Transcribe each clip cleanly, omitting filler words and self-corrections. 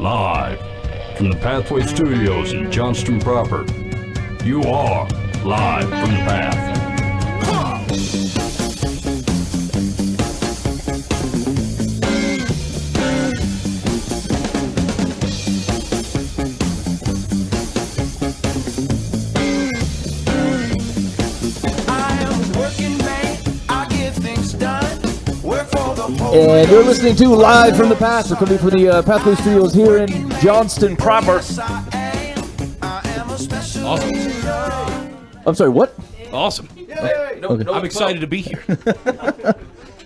Live from the Pathway Studios in Johnston proper. You are live from the Path. And you're listening to Live from the Path. We're coming from the Pathway Studios here in Johnston proper. Awesome. I'm sorry, what? Awesome. Okay. I'm excited to be here.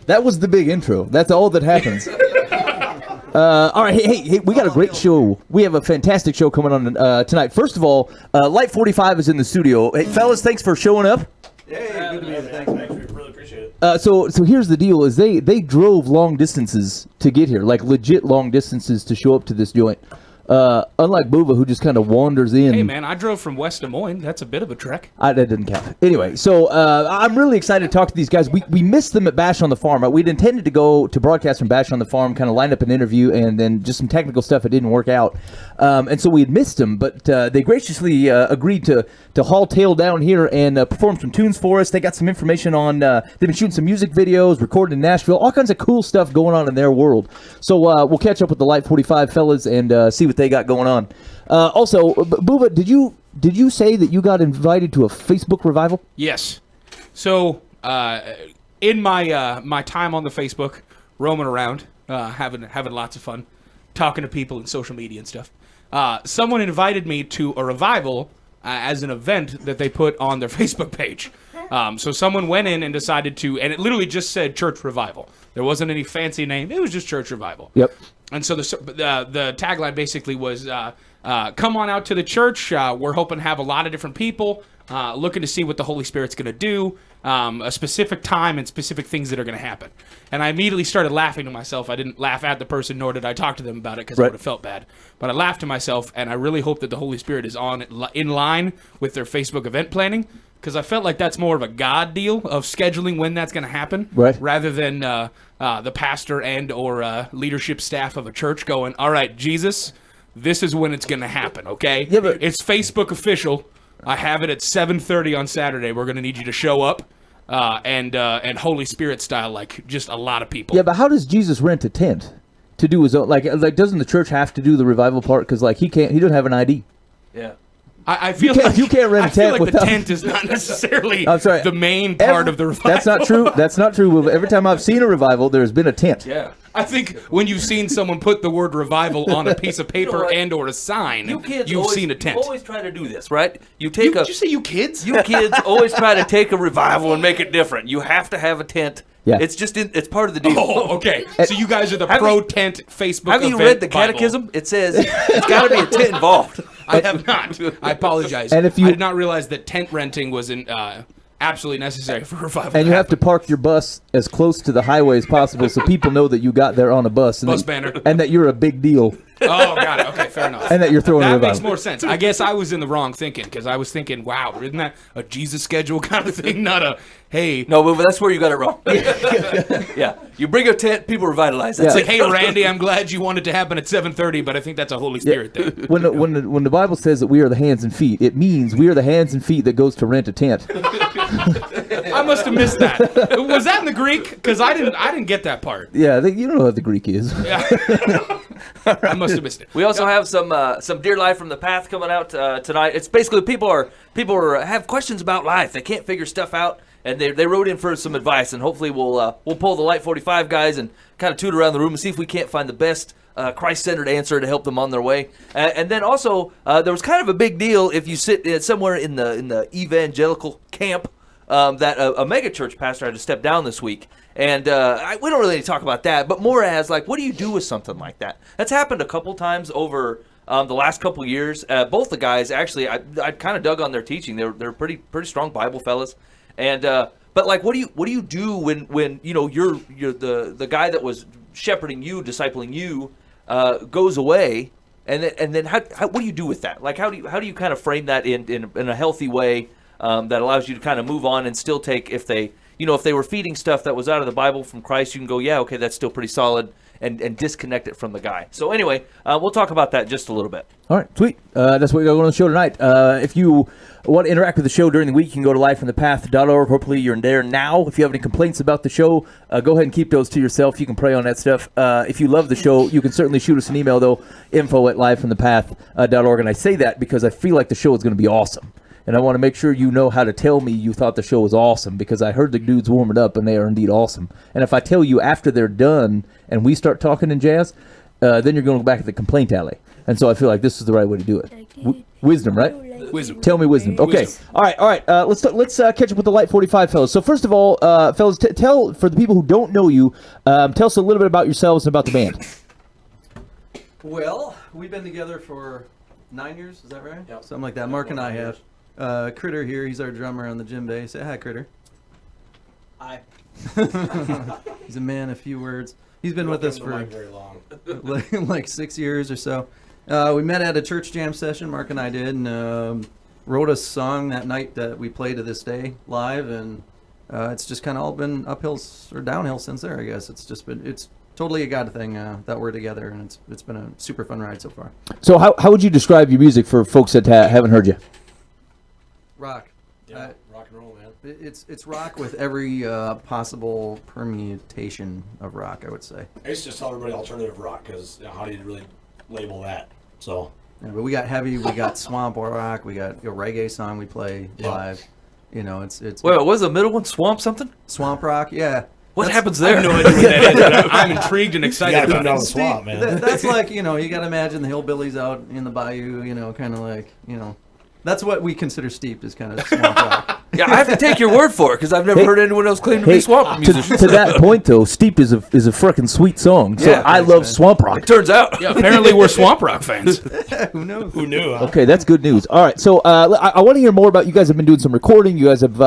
That was the big intro. That's all that happens. All right, hey, we got a great show. We have a fantastic show coming on tonight. First of all, Light45 is in the studio. Hey, fellas, thanks for showing up. Yeah, good to be here. Thanks. We really appreciate it. So here's the deal: is they drove long distances to get here, like legit long distances to show up to this joint. Unlike Booba, who just kind of wanders in. Hey, man, I drove from West Des Moines. That's a bit of a trek. That didn't count. Anyway, so I'm really excited to talk to these guys. We missed them at Bash on the Farm. We'd intended to go to broadcast from Bash on the Farm, kind of line up an interview, and then just some technical stuff. It didn't work out. And so we had missed them, but they graciously agreed to haul tail down here and perform some tunes for us. They got some information on, they've been shooting some music videos, recording in Nashville, all kinds of cool stuff going on in their world. So we'll catch up with the Light45 fellas and see what they got going on. Also, Booba, did you say that you got invited to a Facebook revival? Yes. So, in my time on the Facebook, roaming around, having lots of fun, talking to people in social media and stuff, someone invited me to a revival as an event that they put on their Facebook page. So someone went in and decided to, and it literally just said church revival. There wasn't any fancy name. It was just church revival. Yep. And so the tagline basically was, come on out to the church. We're hoping to have a lot of different people looking to see what the Holy Spirit's going to do, a specific time and specific things that are going to happen. And I immediately started laughing to myself. I didn't laugh at the person, nor did I talk to them about it because I would have felt bad. But I laughed to myself, and I really hope that the Holy Spirit is in line with their Facebook event planning, because I felt like that's more of a God deal of scheduling when that's going to happen, rather than the pastor and or leadership staff of a church going, all right, Jesus, this is when it's going to happen, okay? Yeah, but it's Facebook official. I have it at 7:30 on Saturday. We're going to need you to show up and Holy Spirit style, like just a lot of people. Yeah, but how does Jesus rent a tent to do his own? Like doesn't the church have to do the revival part? Because like he doesn't have an ID. Yeah. I feel like you can't rent a tent without... the tent is not necessarily the main part of the revival. That's not true. That's not true. Every time I've seen a revival, there's been a tent. Yeah. I think when you've seen someone put the word revival on a piece of paper and or a sign, you've seen a tent. You always try to do this, right? Did you say you kids? You kids always try to take a revival and make it different. You have to have a tent. Yeah. It's just it's part of the deal. Oh, okay. So you guys are the pro-tent Facebook Have you read the catechism? It says it's got to be a tent involved. I have not. I apologize. And I did not realize that tent renting was absolutely necessary for revival. And you have to park your bus as close to the highway as possible so people know that you got there on a bus. And bus banner. And that you're a big deal. Oh, got it. Okay, fair enough. And that you're throwing a revival. That makes more sense. I guess I was in the wrong thinking, because I was thinking, wow, isn't that a Jesus schedule kind of thing? Not a, hey. No, but that's where you got it wrong. Yeah. You bring a tent, people revitalize. It's like, hey, Randy, I'm glad you wanted to happen at 7:30, but I think that's a Holy Spirit thing. When the Bible says that we are the hands and feet, it means we are the hands and feet that goes to rent a tent. I must have missed that. Was that in the Greek? Because I didn't get that part. Yeah, you don't know what the Greek is. Yeah. I must have missed it. We also have some Dear Life from the Path coming out tonight. It's basically people have questions about life. They can't figure stuff out, and they wrote in for some advice. And hopefully we'll pull the Light45 guys and kind of toot around the room and see if we can't find the best Christ-centered answer to help them on their way. And then also there was kind of a big deal if you sit somewhere in the evangelical camp that a mega church pastor had to step down this week. And we don't really need to talk about that, but more as like, what do you do with something like that? That's happened a couple times over the last couple years. Both the guys, actually, I kind of dug on their teaching. They're pretty strong Bible fellas. And but like, what do you do when you know you're the guy that was shepherding you, discipling you, goes away, and then how what do you do with that? Like, how do you kind of frame that in a healthy way that allows you to kind of move on and still take, if they if they were feeding stuff that was out of the Bible from Christ, you can go, yeah, okay, that's still pretty solid, and disconnect it from the guy. So anyway, we'll talk about that just a little bit. All right, sweet. That's what we're going on the show tonight. If you want to interact with the show during the week, you can go to livefromthepath.org. Hopefully you're in there now. If you have any complaints about the show, go ahead and keep those to yourself. You can pray on that stuff. If you love the show, you can certainly shoot us an email, though, info@livefromthepath.org. And I say that because I feel like the show is going to be awesome. And I want to make sure you know how to tell me you thought the show was awesome, because I heard the dudes warming up, and they are indeed awesome. And if I tell you after they're done and we start talking in jazz, then you're going to go back to the complaint alley. And so I feel like this is the right way to do it. Wisdom, right? Wisdom. Tell me wisdom. Okay. Wisdom. All right. Let's catch up with the Light 45 fellas. So first of all, fellas, tell, for the people who don't know you, tell us a little bit about yourselves and about the band. Well, we've been together for 9 years, is that right? Yep. Something like that. Mark and I have. Critter here, he's our drummer on the djembe. Say hi, Critter. Hi. He's a man of few words. He's been with us for very long. like 6 years or so. We met at a church jam session, Mark and I did, and wrote a song that night that we play to this day live, and it's just kind of all been uphill or downhill since there, I guess. It's totally a God thing that we're together, and it's been a super fun ride so far. So how would you describe your music for folks that haven't heard you? Rock. Yeah, rock and roll, man. It's rock with every possible permutation of rock, I would say. I used to just tell everybody alternative rock because how do you really label that? So. Yeah, but we got heavy, we got swamp rock, we got a reggae song we play live. It's Wait, what was the middle one? Swamp something? swamp rock, yeah. What happens there? I have no idea what that is, but I'm intrigued and You excited gotta come about down it. the swamp, man. That's like, you got to imagine the hillbillies out in the bayou, kind of like, that's what we consider steeped, is kind of swamp rock. Yeah, I have to take your word for it because I've never heard anyone else claim to Hey, be swamp musicians. to that point, though, Steeped is a freaking sweet song. So Yeah. I Thanks, love man. swamp rock. It turns out. Yeah, apparently we're swamp rock fans. Who knows? Who knew? Huh? Okay, that's good news. All right, so I want to hear more about, you guys have been doing some recording. You guys have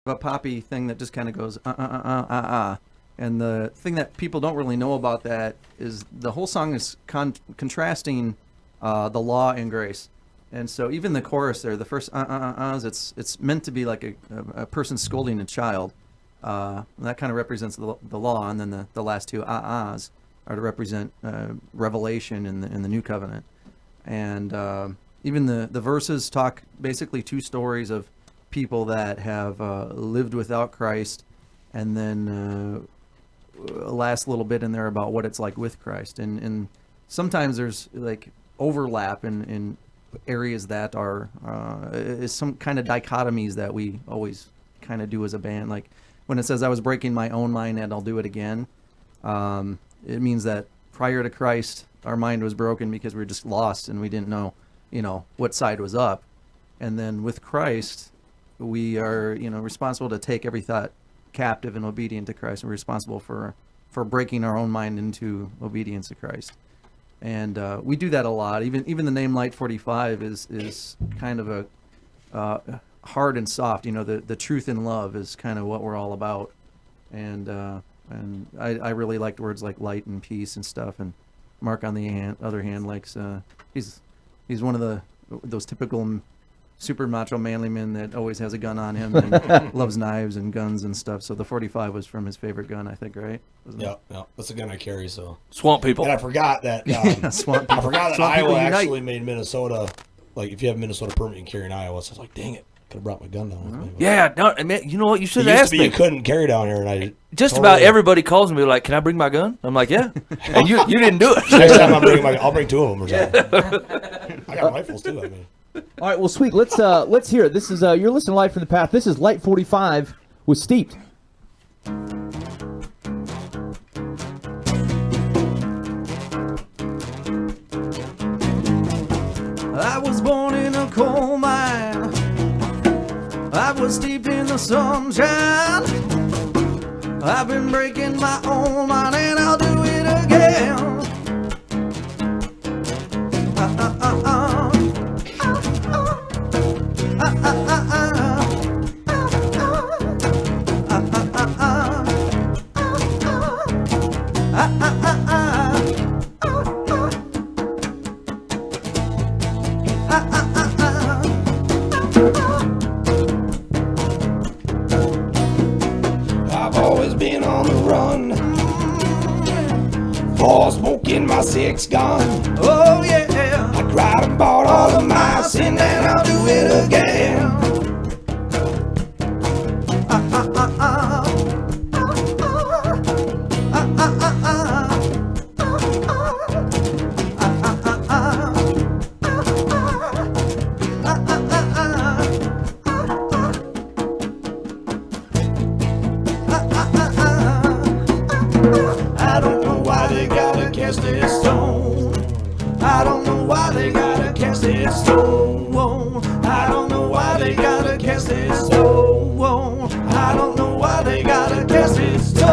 A poppy thing that just kind of goes and the thing that people don't really know about that is the whole song is contrasting the law and grace, and so even the chorus there, the first it's meant to be like a person scolding a child. That kind of represents the law, and then the last two are to represent revelation in the new covenant, and even the verses talk basically two stories of people that have lived without Christ, and then last little bit in there about what it's like with Christ, and sometimes there's like overlap in areas that are is some kind of dichotomies that we always kind of do as a band. Like when it says I was breaking my own mind and I'll do it again, it means that prior to Christ our mind was broken because we were just lost and we didn't know what side was up, and then with Christ we are, responsible to take every thought captive and obedient to Christ. We're responsible for breaking our own mind into obedience to Christ. And we do that a lot. Even the name Light45 is kind of a hard and soft. The truth and love is kind of what we're all about. And I really liked words like light and peace and stuff. And Mark, on the other hand, likes he's one of those typical super macho manly man that always has a gun on him and loves knives and guns and stuff. So the 45 was from his favorite gun, I think, right? Yeah, that's the gun I carry. So Swamp people. and I forgot that. Swamp I forgot that Swamp people Iowa unite. actually made Minnesota. Like, if you have Minnesota permit, you can carry in Iowa. So I was like, dang it, could have brought my gun down with me. But Yeah, no, man, you know what? You it should used have to asked be me. you couldn't carry down here, and I Just totally- about everybody calls me like, "Can I bring my gun?" I'm like, "Yeah," and you didn't do it. Next time I'll bring two of them or something. I got rifles too. I mean, all right. Well, sweet. Let's hear it. This is you're listening to Light from the Path. This is Light 45 with Steeped. I was born in a coal mine. I was steeped in the sunshine. I've been breaking my own mind and I'll do it again. I've always been on the run, for smoking my six gun. Oh yeah. I cried and bought all of my sin, and I'll do it again. I don't know why they gotta cast this stone. I don't know why they gotta cast this stone. I don't know why they gotta cast this stone. I don't know why they gotta cast this stone.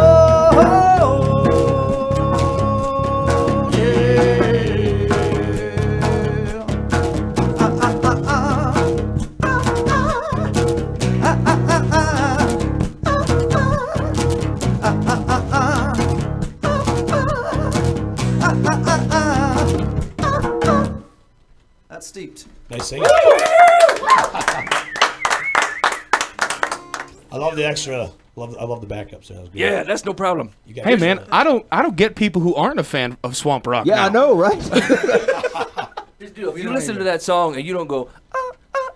That's steeped. Nice singing. I love the extra. I love the backups. That was good. Yeah, that's no problem. You got Hey extra. man, I don't get people who aren't a fan of swamp rock. Yeah, now. I know, right? If you listen to that song and you don't go,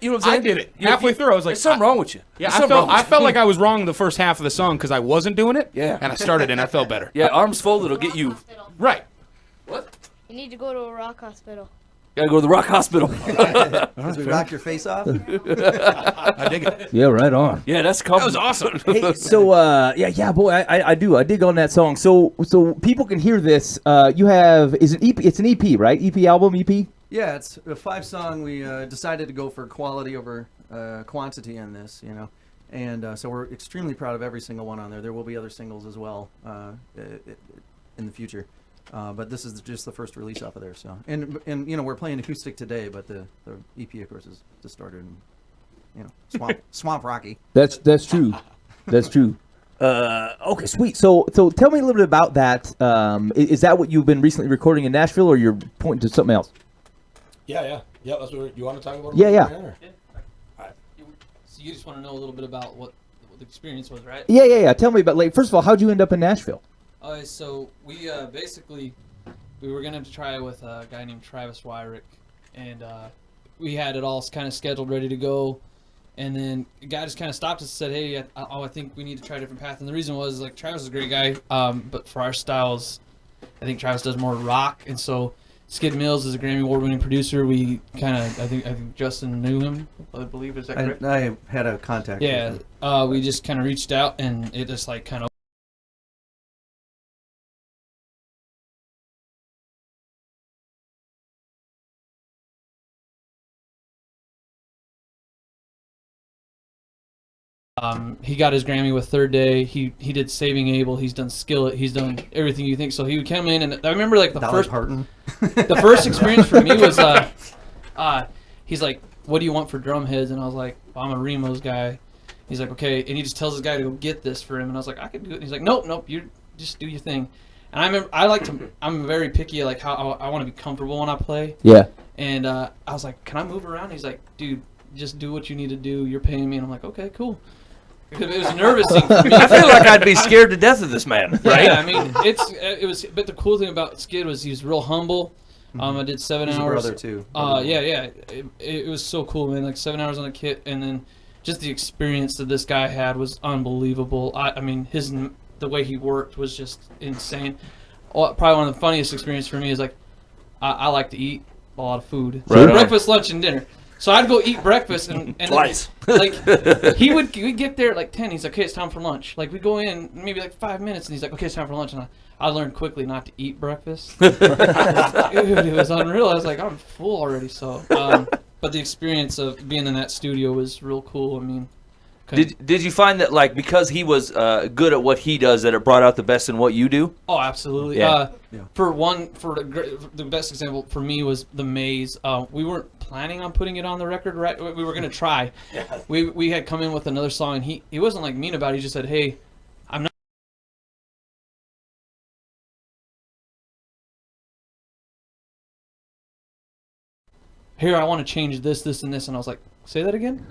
you know what I'm I saying? did it halfway through. I was like, There's something wrong with you. Yeah, There's something wrong with I you. felt like I was wrong the first half of the song because I wasn't doing it. Yeah. and I started and I felt better. Yeah, arms folded will get you. Hospital. Right. You need to go to a rock hospital. Gotta go to the rock hospital. Because we rock your face off. I dig it. Yeah, right on. Yeah, that's That was awesome. awesome. Hey, so yeah, boy, I do. I dig on that song. So people can hear this. You have is an EP? It's an EP, right? EP album, EP. Yeah, it's a 5-song. We decided to go for quality over quantity in this, you know. And so we're extremely proud of every single one on there. There will be other singles as well in the future. But this is just the first release off of there. So and you know, we're playing acoustic today, but the EP of course is distorted and, you know, swamp rocky. That's true. That's true. Okay, sweet. So tell me a little bit about that. Is that what you've been recently recording in Nashville, or you're pointing to something else? Yeah. That's what you want to talk about. Yeah, yeah. So you just want to know a little bit about what the experience was, right? Yeah. Tell me about, like, first of all, how'd you end up in Nashville? So we basically we were gonna try with a guy named Travis Wyrick, and we had it all kind of scheduled, ready to go, and then the guy just kind of stopped us and said, "Hey, I think we need to try a different path." And the reason was, like, Travis is a great guy, but for our styles, I think Travis does more rock, and so Skid Mills is a Grammy Award-winning producer. We kind of, I think Justin knew him, I believe. Is that correct? I had a contact. Yeah, with him. we just kind of reached out, and it just like kind of. He got his Grammy with Third Day. He did Saving Abel. He's done Skillet. He's done everything you think. So he would come in, and I remember like the Dolly Parton. first experience for me was he's like, "What do you want for drum heads?" And I was like, well, "I'm a Remos guy." He's like, "Okay," and he just tells his guy to go get this for him, and I was like, "I can do it." And he's like, "Nope, you just do your thing." And I remember I'm very picky, like how I want to be comfortable when I play. Yeah. And I was like, "Can I move around?" He's like, "Dude, just do what you need to do. You're paying me." And I'm like, "Okay, cool." Because it was nervous for me. I feel like I'd be scared to death of this man, right? Yeah, I mean, it was. But the cool thing about Skid was he was real humble. I did 7 He's a hours. brother too. Yeah. It was so cool, man. Like 7 hours on a kit, and then just the experience that this guy had was unbelievable. I mean, the way he worked was just insane. Probably one of the funniest experiences for me is like, I like to eat a lot of food. So Right on. breakfast, lunch, and dinner. So I'd go eat breakfast and Twice. like we'd get there at like 10. He's like, "Okay, it's time for lunch." Like we go in maybe like 5 minutes, and he's like, "Okay, it's time for lunch." And I learned quickly not to eat breakfast. Dude, it was unreal. I was like, I'm full already. So, but the experience of being in that studio was real cool. I mean, Did you find that, like, because he was good at what he does, that it brought out the best in what you do? Oh, absolutely. Yeah. For the best example for me was the Maze. We weren't planning on putting it on the record, right? We were gonna try. We had come in with another song, and he wasn't like mean about it. He just said, "Hey, here, I want to change this, this, and this. And I was like, say that again?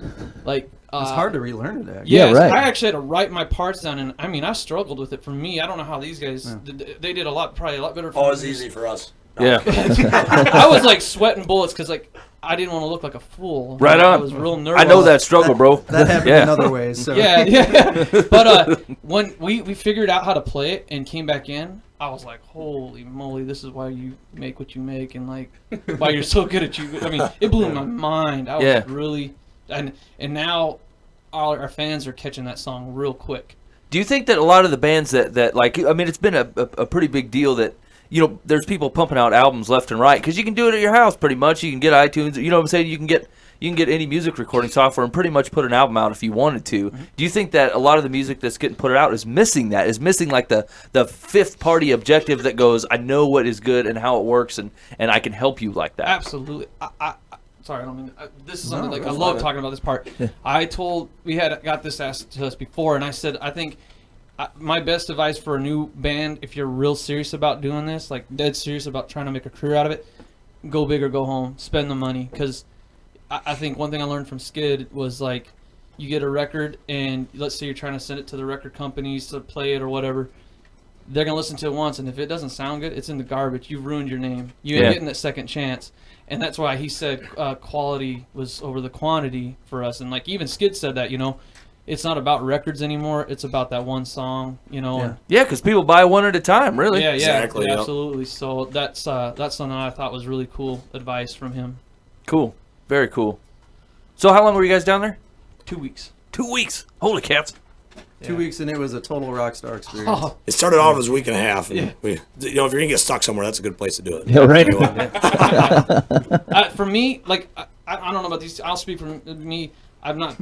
Like, It's hard to relearn it, actually. Yeah, right. I actually had to write my parts down, and I mean, I struggled with it. For me, I don't know how these guys they did probably a lot better. Oh, it's easy for us. Yeah. I was like sweating bullets because like I didn't want to look like a fool. Right I on. was real nervous. I know that struggle, bro. That happened Yeah. in other ways. So. Yeah. But when we figured out how to play it and came back in, I was like, holy moly, this is why you make what you make, and like why you're so good at you. I mean, it blew my mind. I was really, and now all our fans are catching that song real quick. Do you think that a lot of the bands that like, I mean, it's been a pretty big deal that, you know, there's people pumping out albums left and right because you can do it at your house pretty much. You can get iTunes, you know what I'm saying? You can get any music recording software and pretty much put an album out if you wanted to. Mm-hmm. Do you think that a lot of the music that's getting put out is missing that? Is missing like the fifth party objective that goes, I know what is good and how it works and I can help you like that? Absolutely. Sorry, I don't mean this is something I love talking about this part. We got this asked to us before, and I said I think my best advice for a new band, if you're real serious about doing this, like dead serious about trying to make a career out of it, go big or go home. Spend the money, because I think one thing I learned from Skid was like, you get a record and let's say you're trying to send it to the record companies to play it or whatever. They're gonna listen to it once, and if it doesn't sound good, it's in the garbage. You've ruined your name. You ain't getting that second chance. And that's why he said quality was over the quantity for us. And like even Skid said that, you know, it's not about records anymore. It's about that one song, you know. Yeah, because people buy one at a time, really. Yeah, Exactly, yep. absolutely. So that's something I thought was really cool advice from him. Cool. Very cool. So how long were you guys down there? 2 weeks. 2 weeks. Holy cats. 2 weeks, and it was a total rock star experience. Oh, It started off as a week and a half. And you know, if you're gonna get stuck somewhere, that's a good place to do it. Yeah, right. for me, like I don't know about these. I'll speak for me. I've not.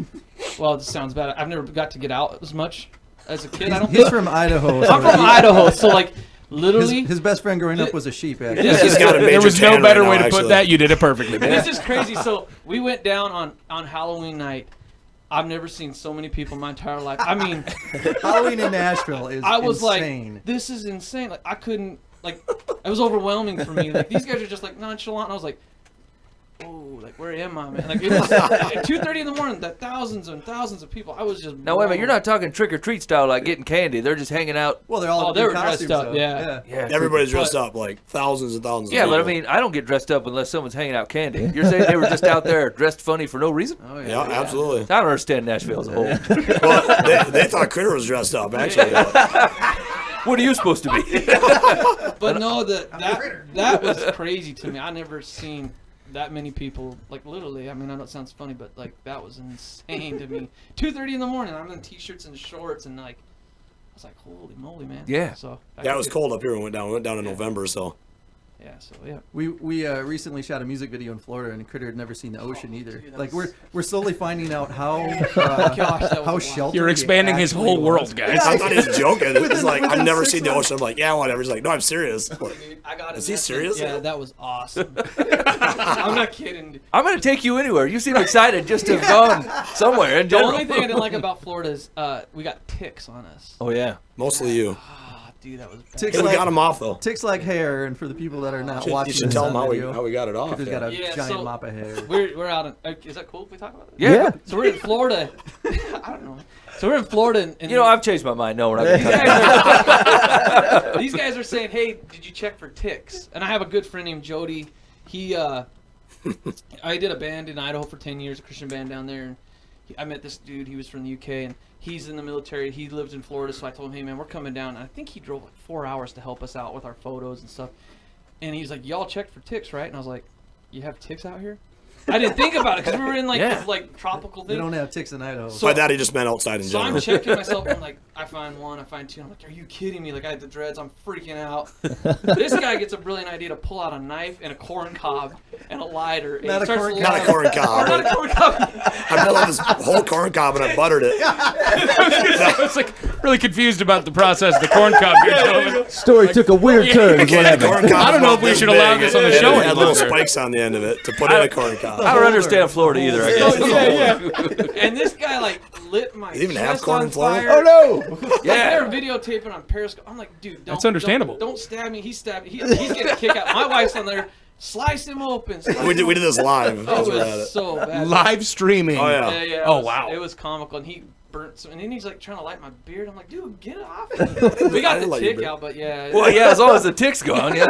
Well, this sounds bad. I've never got to get out as much as a kid. I don't. He's from Idaho. I'm from Idaho, so like literally, his best friend growing up was a sheep. Actually. He's got a major There was no tan better right way now, to put actually. that. You did it perfectly, man. this is crazy. So we went down on Halloween night. I've never seen so many people in my entire life. I mean, Halloween in Nashville is I was insane. like, this is insane. Like I couldn't. Like it was overwhelming for me. Like these guys are just like nonchalant. And I was like, oh, like where am I, man? Like it was at 2:30 in the morning. That thousands and thousands of people. I was just. Now, wait a minute. You're not talking trick or treat style like getting candy. They're just hanging out. Well, they're all they in were dressed costumes, up. though. Yeah. Everybody's dressed up like thousands and thousands. Yeah, of but I people. mean, I don't get dressed up unless someone's hanging out candy. You're saying they were just out there dressed funny for no reason? Oh yeah, absolutely. I don't understand Nashville as a whole. Well, they thought Critter was dressed up. Actually, What are you supposed to be? But no, that was crazy to me. I never seen that many people, like literally. I mean, I know it sounds funny, but like that was insane to me. 2:30 in the morning. I'm in t-shirts and shorts, and like I was like, holy moly, man. Yeah. So yeah, it was cold up here. When we went down in November, so. Yeah. So yeah. We recently shot a music video in Florida, and Critter had never seen the ocean either. dude, Like was- we're slowly finding out how Gosh, that was how wild. sheltered. You're he expanding his actually whole was. world, guys. I thought he was joking. It was like, I've within never 6 seen the months. ocean. I'm like, yeah, whatever. He's like, no, I'm serious. Dude, I got it. Is he serious? Yeah, that was awesome. I'm not kidding. I'm going to take you anywhere. You seem excited just to have gone somewhere in The general. only thing I didn't like about Florida is we got ticks on us. Oh, yeah. Mostly you. Ah, dude, that was bad. Ticks Hey, we like, got him off, though. ticks like hair, and for the people that are not You watching, should this tell on him video, how we got it off. Critter's got a Yeah, giant so- mop of hair. We're out in. Is that cool if we talk about it? Yeah. So we're in Florida. I don't know. So we're in Florida, and You know, I've changed my mind. No, we're not going to talk. these guys are saying, "Hey, did you check for ticks?" And I have a good friend named Jody. He, I did a band in Idaho for 10 years, a Christian band down there, and I met this dude. He was from the UK, and he's in the military. He lives in Florida, so I told him, "Hey, man, we're coming down." And I think he drove like 4 hours to help us out with our photos and stuff. And he's like, "Y'all checked for ticks, right?" And I was like, "You have ticks out here?" I didn't think about it because we were in like Yeah. this like tropical They thing. don't have ticks in Idaho. So- By that, he just meant outside in So I'm general. checking myself. I'm like, I find one, I find two. I'm like, are you kidding me? Like, I had the dreads. I'm freaking out. This guy gets a brilliant idea to pull out a knife and a corn cob and a lighter. And Not he a starts corn to Not a light- corn Or cob. not a corn cob. I pulled out this whole corn cob and I buttered it. I was like really confused about the process of the corn cob here, gentlemen. Story took a weird turn. Is what happened. Corn cob I don't know about if we this should allow big, this on the and show it had any little longer. spikes on the end of it to put in a corn I cob. don't understand Florida either, I guess. And this guy like lit my They even have chest corn on in Florida? fire. Oh no! Yeah, they're videotaping on Periscope. I'm like, dude, don't, That's understandable. Don't stab me. He's stabbing. He's getting a kick out. My wife's on there. slice him open. We did this live. It That's what I had was it. so bad. Live streaming. Oh, yeah. Yeah, Oh, it was, wow. It was comical, and he burnt some, and then he's like trying to light my beard. I'm like, dude, get it off me. We got I the like your tick beard. out, but yeah. Well, yeah, as long as the tick's gone, yeah.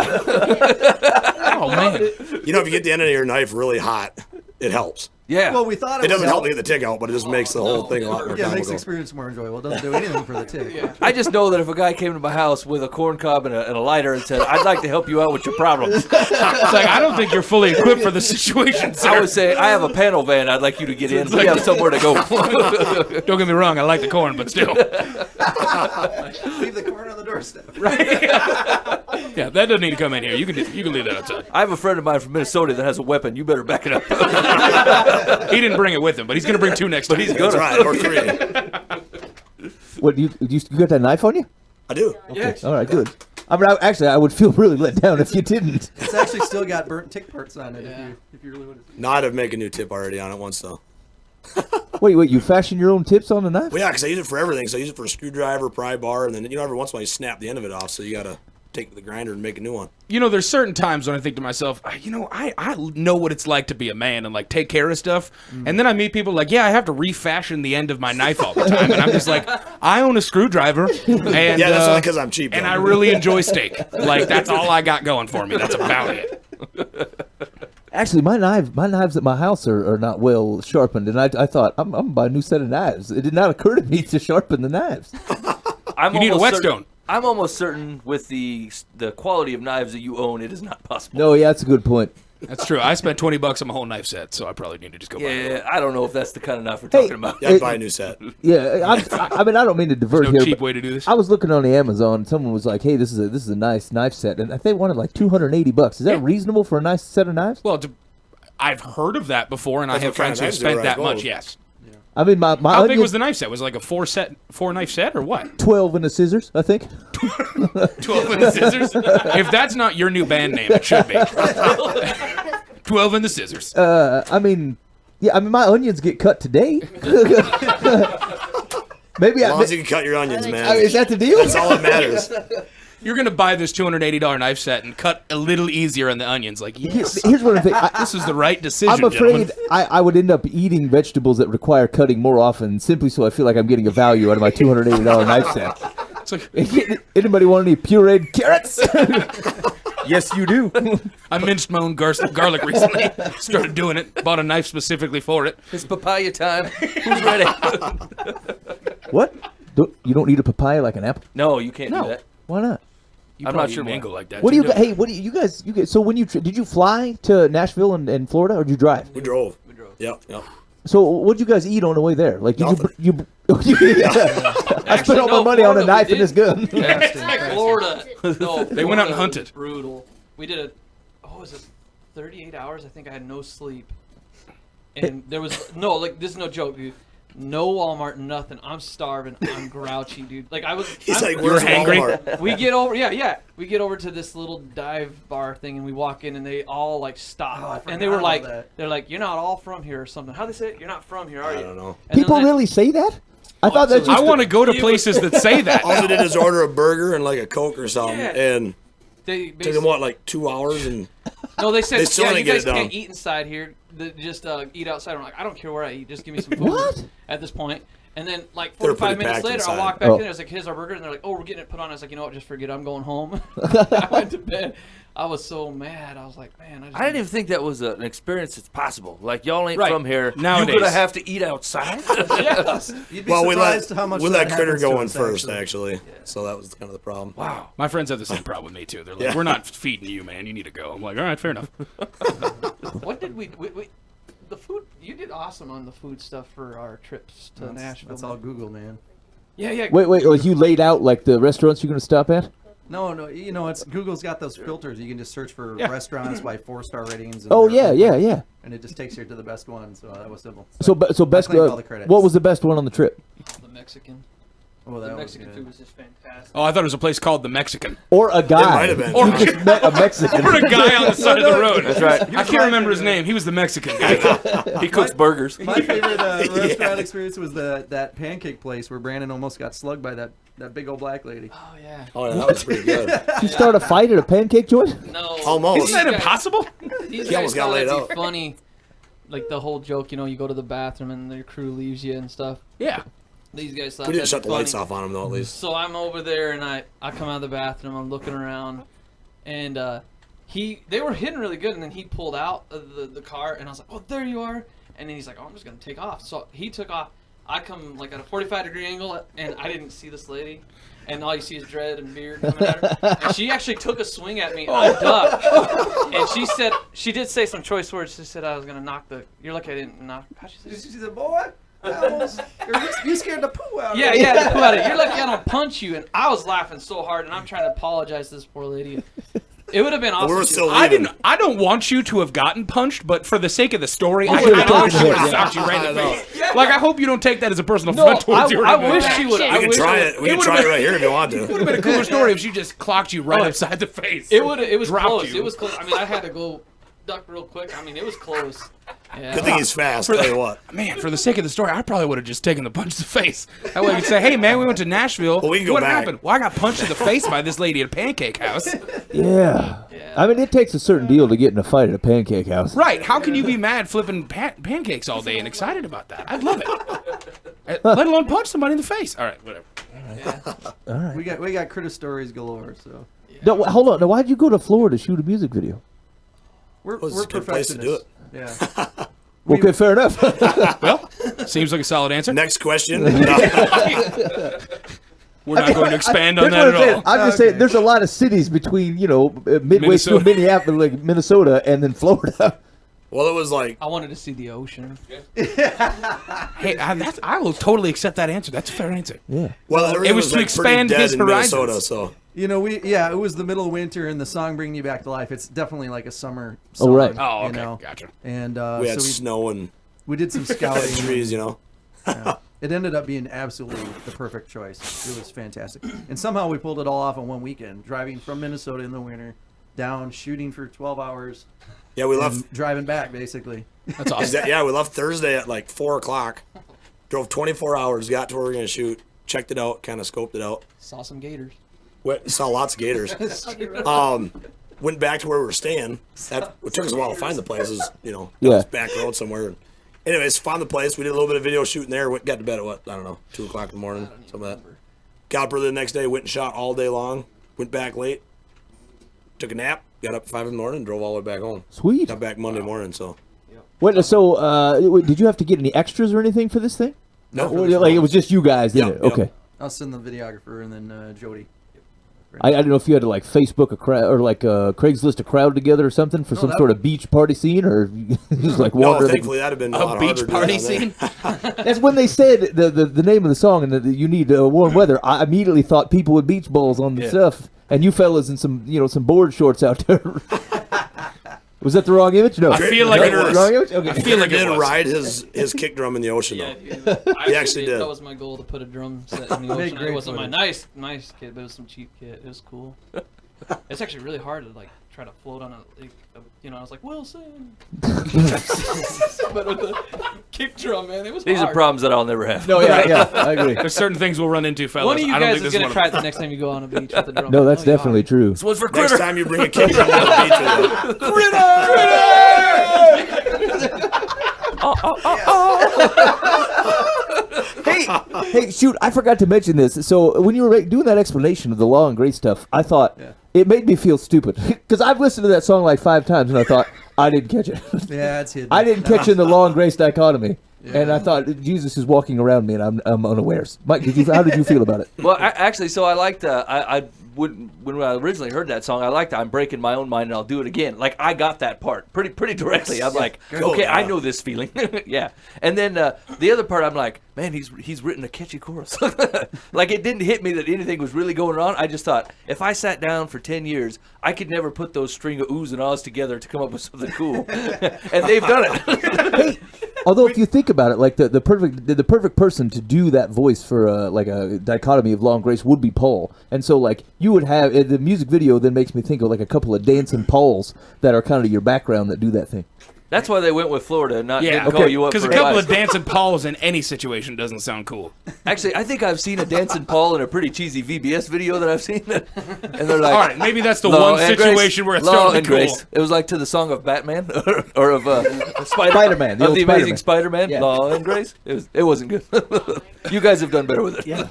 Oh man. You know, if you get the end of your knife really hot, it helps. Yeah. Well, we thought It doesn't would help to get the tick out, but it just makes the whole thing a lot more Yeah, it makes the comical. experience more enjoyable. It doesn't do anything for the tick. I just know that if a guy came to my house with a corn cob and a lighter and said, "I'd like to help you out with your problems," It's like I don't think you're fully equipped for the situation, sir. I would say, "I have a panel van. I'd like you to get in. We have somewhere to go." Don't get me wrong, I like the corn, but still. Leave the corn on the doorstep. Yeah, that doesn't need to come in here. You can leave that outside. I have a friend of mine from Minnesota that has a weapon. You better back it up. He didn't bring it with him, but he's gonna bring 2 next time. He's That's gonna. right, or 3. What you got that knife on you? I do. Yeah. All right, good. I mean, I would feel really let down if you didn't. It's actually still got burnt tick parts on it. Yeah. If you really want to. No, I'd have make a new tip already on it once, though. Wait, you fashion your own tips on the knife? Well, yeah, because I use it for everything. So I use it for a screwdriver, pry bar, and then, every once in a while you snap the end of it off, so you got to take the grinder and make a new one. You know, there's certain times when I think to myself, I know what it's like to be a man and like take care of stuff. And then I meet people like, yeah, I have to refashion the end of my knife all the time. And I'm just like, I own a screwdriver. And, Yeah, that's only because I'm cheap. and though. I really enjoy steak. Like, that's all I got going for me. That's about it. Actually, my knives at my house are not well sharpened, and I thought I'm gonna buy a new set of knives. It did not occur to me to sharpen the knives. I'm You need a almost whetstone. certain- I'm almost certain with the quality of knives that you own, it is not possible. No, yeah, that's a good point. That's true. I spent $20 on my whole knife set, so I probably need to just go buy it. Yeah, I don't know if that's the kind of knife we're Hey, talking about. Yeah, I'd buy a new set. Yeah, I mean, I don't mean to divert No here. cheap but way to do this. I was looking on the Amazon. Someone was like, "Hey, this is a nice knife set," and they wanted like $280. Is that reasonable for a nice set of knives? Well, I've heard of that before, and I That's have what kind friends of who have knives they were, spent I that much, suppose. yes. I mean, my How big onion- was the knife set? Was it like a four knife set or what? 12 and the scissors, I think. 12 and the scissors? If that's not your new band name, it should be. 12 and the scissors. I mean, yeah, I mean, my onions get cut today. Maybe As long as you can cut your onions, man. is that the deal? That's all that matters. You're going to buy this $280 knife set and cut a little easier on the onions. Like, yes, Here's what I'm thinking. this is the right decision, I'm afraid gentlemen. I would end up eating vegetables that require cutting more often, simply so I feel like I'm getting a value out of my $280 knife set. It's like, Anybody want any pureed carrots? Yes, you do. I minced my own garlic recently. Started doing it. Bought a knife specifically for it. It's papaya time. Who's ready? What? You don't need a papaya like an apple? No, you can't No. do that. Why not? You I'm probably not sure eat why. mango like that. What do too, you? don't Hey, what do you guys? So when did you fly to Nashville and Florida, or did you drive? We drove. Yep. So what did you guys eat on the way there? Like, did Nothing. you? I spent all my no, money on a Florida, we knife and did. this gun. Florida. No, They went out and Florida hunted. was brutal. We did was it 38 hours? I think I had no sleep. And there was this is no joke, dude. No Walmart, nothing. I'm starving. I'm grouchy, dude. Like He's like, You're where's hangry? Walmart? we get over, we get over to this little dive bar thing, and we walk in, and they all like stop, I and they were forgot like, about that. they're like, you're not all from here or something. How they say it? You're not from here, are you? I don't know. And then People they- really say that? I thought that. I want to go to places that say that. All they did is order a burger and like a Coke or something, Yeah. and They took them basically, what, like 2 hours, and no, they said, They still yeah, you didn't get guys it done. can't eat inside here. Just eat outside. I'm like, I don't care where I eat. Just give me some food. What? At this point. And then, like, They were 45 pretty minutes packed later, I inside. walk back Oh. in there. I was like, here's our burger. And they're like, oh, we're getting it put on. I was like, you know what? Just forget it. I'm going home. I went to bed. I was so mad. I was like, man. I didn't even think that was an experience that's possible. Like, y'all ain't Right. from here. Nowadays. You're going to have to eat outside? Yes. You'd be well, surprised how much we that let Critter happens to go in us, first, actually. So that was kind of the problem. Wow. My friends have the same problem with me, too. They're like, Yeah. we're not feeding you, man. You need to go. I'm like, all right, fair enough. What did we the food, you did awesome on the food stuff for our trips to Nashville. That's all Google, man. Yeah, yeah. Wait, you laid out like the restaurants you're going to stop at? No, you know, it's Google's got those filters. You can just search for Yeah. restaurants by 4-star ratings. And Oh yeah. And it just takes you to the best one. So that was simple. So best. claim all the credits. What was the best one on the trip? The Mexican. Oh, that The was Mexican good. food was just fantastic. Oh, I thought it was a place called the Mexican. Or a guy. might have been. You just met a Mexican. Or a guy on the side of the road. That's right. I can't remember his name. He was the Mexican guy. He cooks burgers. My favorite restaurant experience was that pancake place where Brandon almost got slugged by that big old black lady. Oh yeah. Oh, yeah, that was pretty good. Did you start a fight at a pancake joint? No. Almost. Isn't that impossible? These He guys almost got thought laid it'd out. be funny, like the whole joke. You know, you go to the bathroom and your crew leaves you and stuff. Yeah. These guys thought We didn't that'd shut be the lights funny. off on him, though, at least. So I'm over there and I come out of the bathroom. I'm looking around, and they were hitting really good. And then he pulled out of the car, and I was like, "Oh, there you are!" And then he's like, "Oh, I'm just gonna take off." So he took off. I come like at a 45-degree angle, and I didn't see this lady. And all you see is dread and beard coming at her. And she actually took a swing at me. And I ducked. And she did say some choice words. She said I was gonna knock the. You're lucky I didn't knock. How'd she say? She said, "Boy, I almost, you scared the poo out of Yeah, me." yeah, the poo out of it. You're lucky I don't punch you. And I was laughing so hard, and I'm trying to apologize to this poor lady. It would have been awesome. We were too. still I leaving. I don't want you to have gotten punched, but for the sake of the story, I should've wish taken she would have it. socked you right in the face. Like, I hope you don't take that as a personal No, affront towards you. or I anything. wish she would. We I can wish try it. We can try it right here if you want It would to. have been a cooler story if she just clocked you right upside the face. It would. It was Dropped close. you. It was close. I mean, I had to go duck real quick. I mean, it was close. Yeah. Good thing he's fast, tell you what. Man, for the sake of the story, I probably would have just taken the punch to the face. That way you could say, "Hey, man, we went to Nashville. Well, we can go what back." happened? Well, I got punched in the face by this lady at a pancake house." Yeah. I mean, it takes a certain deal to get in a fight at a pancake house. Right. How can you be mad flipping pancakes all day and excited about that? I'd love it. Let alone punch somebody in the face. All right, whatever. We got critter stories galore. So No, hold on. Now, why'd you go to Florida to shoot a music video? we're Well, it's a good place to do it. perfectionists. Yeah. Okay, fair enough. Well, seems like a solid answer. Next question. We're not going to expand on Here's that what I'm at saying. all. I'm just saying there's a lot of cities between, midway through Minnesota. Minneapolis, like Minnesota, and then Florida. Well, it was like, I wanted to see the ocean. Hey, I will totally accept that answer. That's a fair answer. Yeah. well, everything was to like expand pretty dead his in horizons. Minnesota, so. It was the middle of winter, and the song "Bringing You Back to Life." It's definitely like a summer song. Oh, right. Oh, you okay. know? Gotcha. And We had so snow and we did some scouting. trees, you know. It ended up being absolutely the perfect choice. It was fantastic, and somehow we pulled it all off in one weekend. Driving from Minnesota in the winter, down shooting for 12 hours, Yeah, we and left. driving back basically. That's awesome. Yeah, we left Thursday at like 4 o'clock. Drove 24 hours, got to where we were going to shoot, checked it out, kind of scoped it out. Saw some gators. Saw lots of gators. Went back to where we were staying. It took us a while to find the places, down Yeah. this back road somewhere. Anyways, found the place. We did a little bit of video shooting there. Got to bed at I don't know, 2 o'clock in the morning, something like that. Got up early the next day, went and shot all day long. Went back late, took a nap, got up at 5 in the morning, drove all the way back home. Sweet. Got back Monday morning, so. Wait, so did you have to get any extras or anything for this thing? No. Like it was just you guys, didn't Yeah, it? yeah. Okay. Us and the videographer, and then Jody. I don't know if you had to like Facebook a crowd or like Craigslist a crowd together or something for some sort of beach party scene, or you just like No, wandering. thankfully that'd have been a lot A beach harder to party do down there. scene? That's when they said the name of the song and that you need warm weather. I immediately thought people with beach balls on the stuff, and you fellas in some some board shorts out there. Was that the wrong image? No. I feel like No, it it was. Wrong image? Okay. I feel like He it did was. ride his kick drum in the ocean, Yeah, though. I actually did. That was my goal, to put a drum set in the Made ocean. great It wasn't my footage. nice kit, but it was some cheap kit. It was cool. It's actually really hard to like try to float on I was like Wilson, but with the kick drum, man, it was These hard. are problems that I'll never have. No, yeah, I agree. There's certain things we'll run into, fellas. One of you I don't guys think is this gonna one try it the next time you go on a beach with the drum. No, I that's know you definitely are. true. This was for Next time you bring a kick drum to the Hey, shoot! I forgot to mention this. So when you were doing that explanation of the law and grace stuff, I thought it made me feel stupid because I've listened to that song like 5 times, and I thought I didn't catch it. Yeah, it's hidden. I didn't catch in the law and grace dichotomy, and I thought Jesus is walking around me, and I'm unawares. Mike, how did you feel about it? Well, actually, so I liked. When I originally heard that song, I liked "I'm breaking my own mind and I'll do it again." Like I got that part pretty directly. I'm like, okay, I know this feeling. Yeah. And then the other part, I'm like, man, he's written a catchy chorus. Like it didn't hit me that anything was really going on. I just thought if I sat down for 10 years, I could never put those string of oohs and ahs together to come up with something cool. And they've done it. Although if you think about it, like the perfect person to do that voice for like a dichotomy of Law and Grace would be Paul. And so like you would have the music video then makes me think of like a couple of dancing Pauls that are kind of your background that do that thing. That's why they went with Florida and not Yeah, didn't call you up because for a couple advice. of dancing Pauls in any situation doesn't sound cool. Actually, I think I've seen a dancing Paul in a pretty cheesy VBS video that I've seen. And they're like, All right, maybe that's the Law one and situation Grace, where it's Law totally and cool. Grace. It was like to the song of Batman or of Spider-Man, the of old the Amazing Spider-Man. Spider-Man. Yeah. Law and Grace. It wasn't good. You guys have done better with it. Yeah.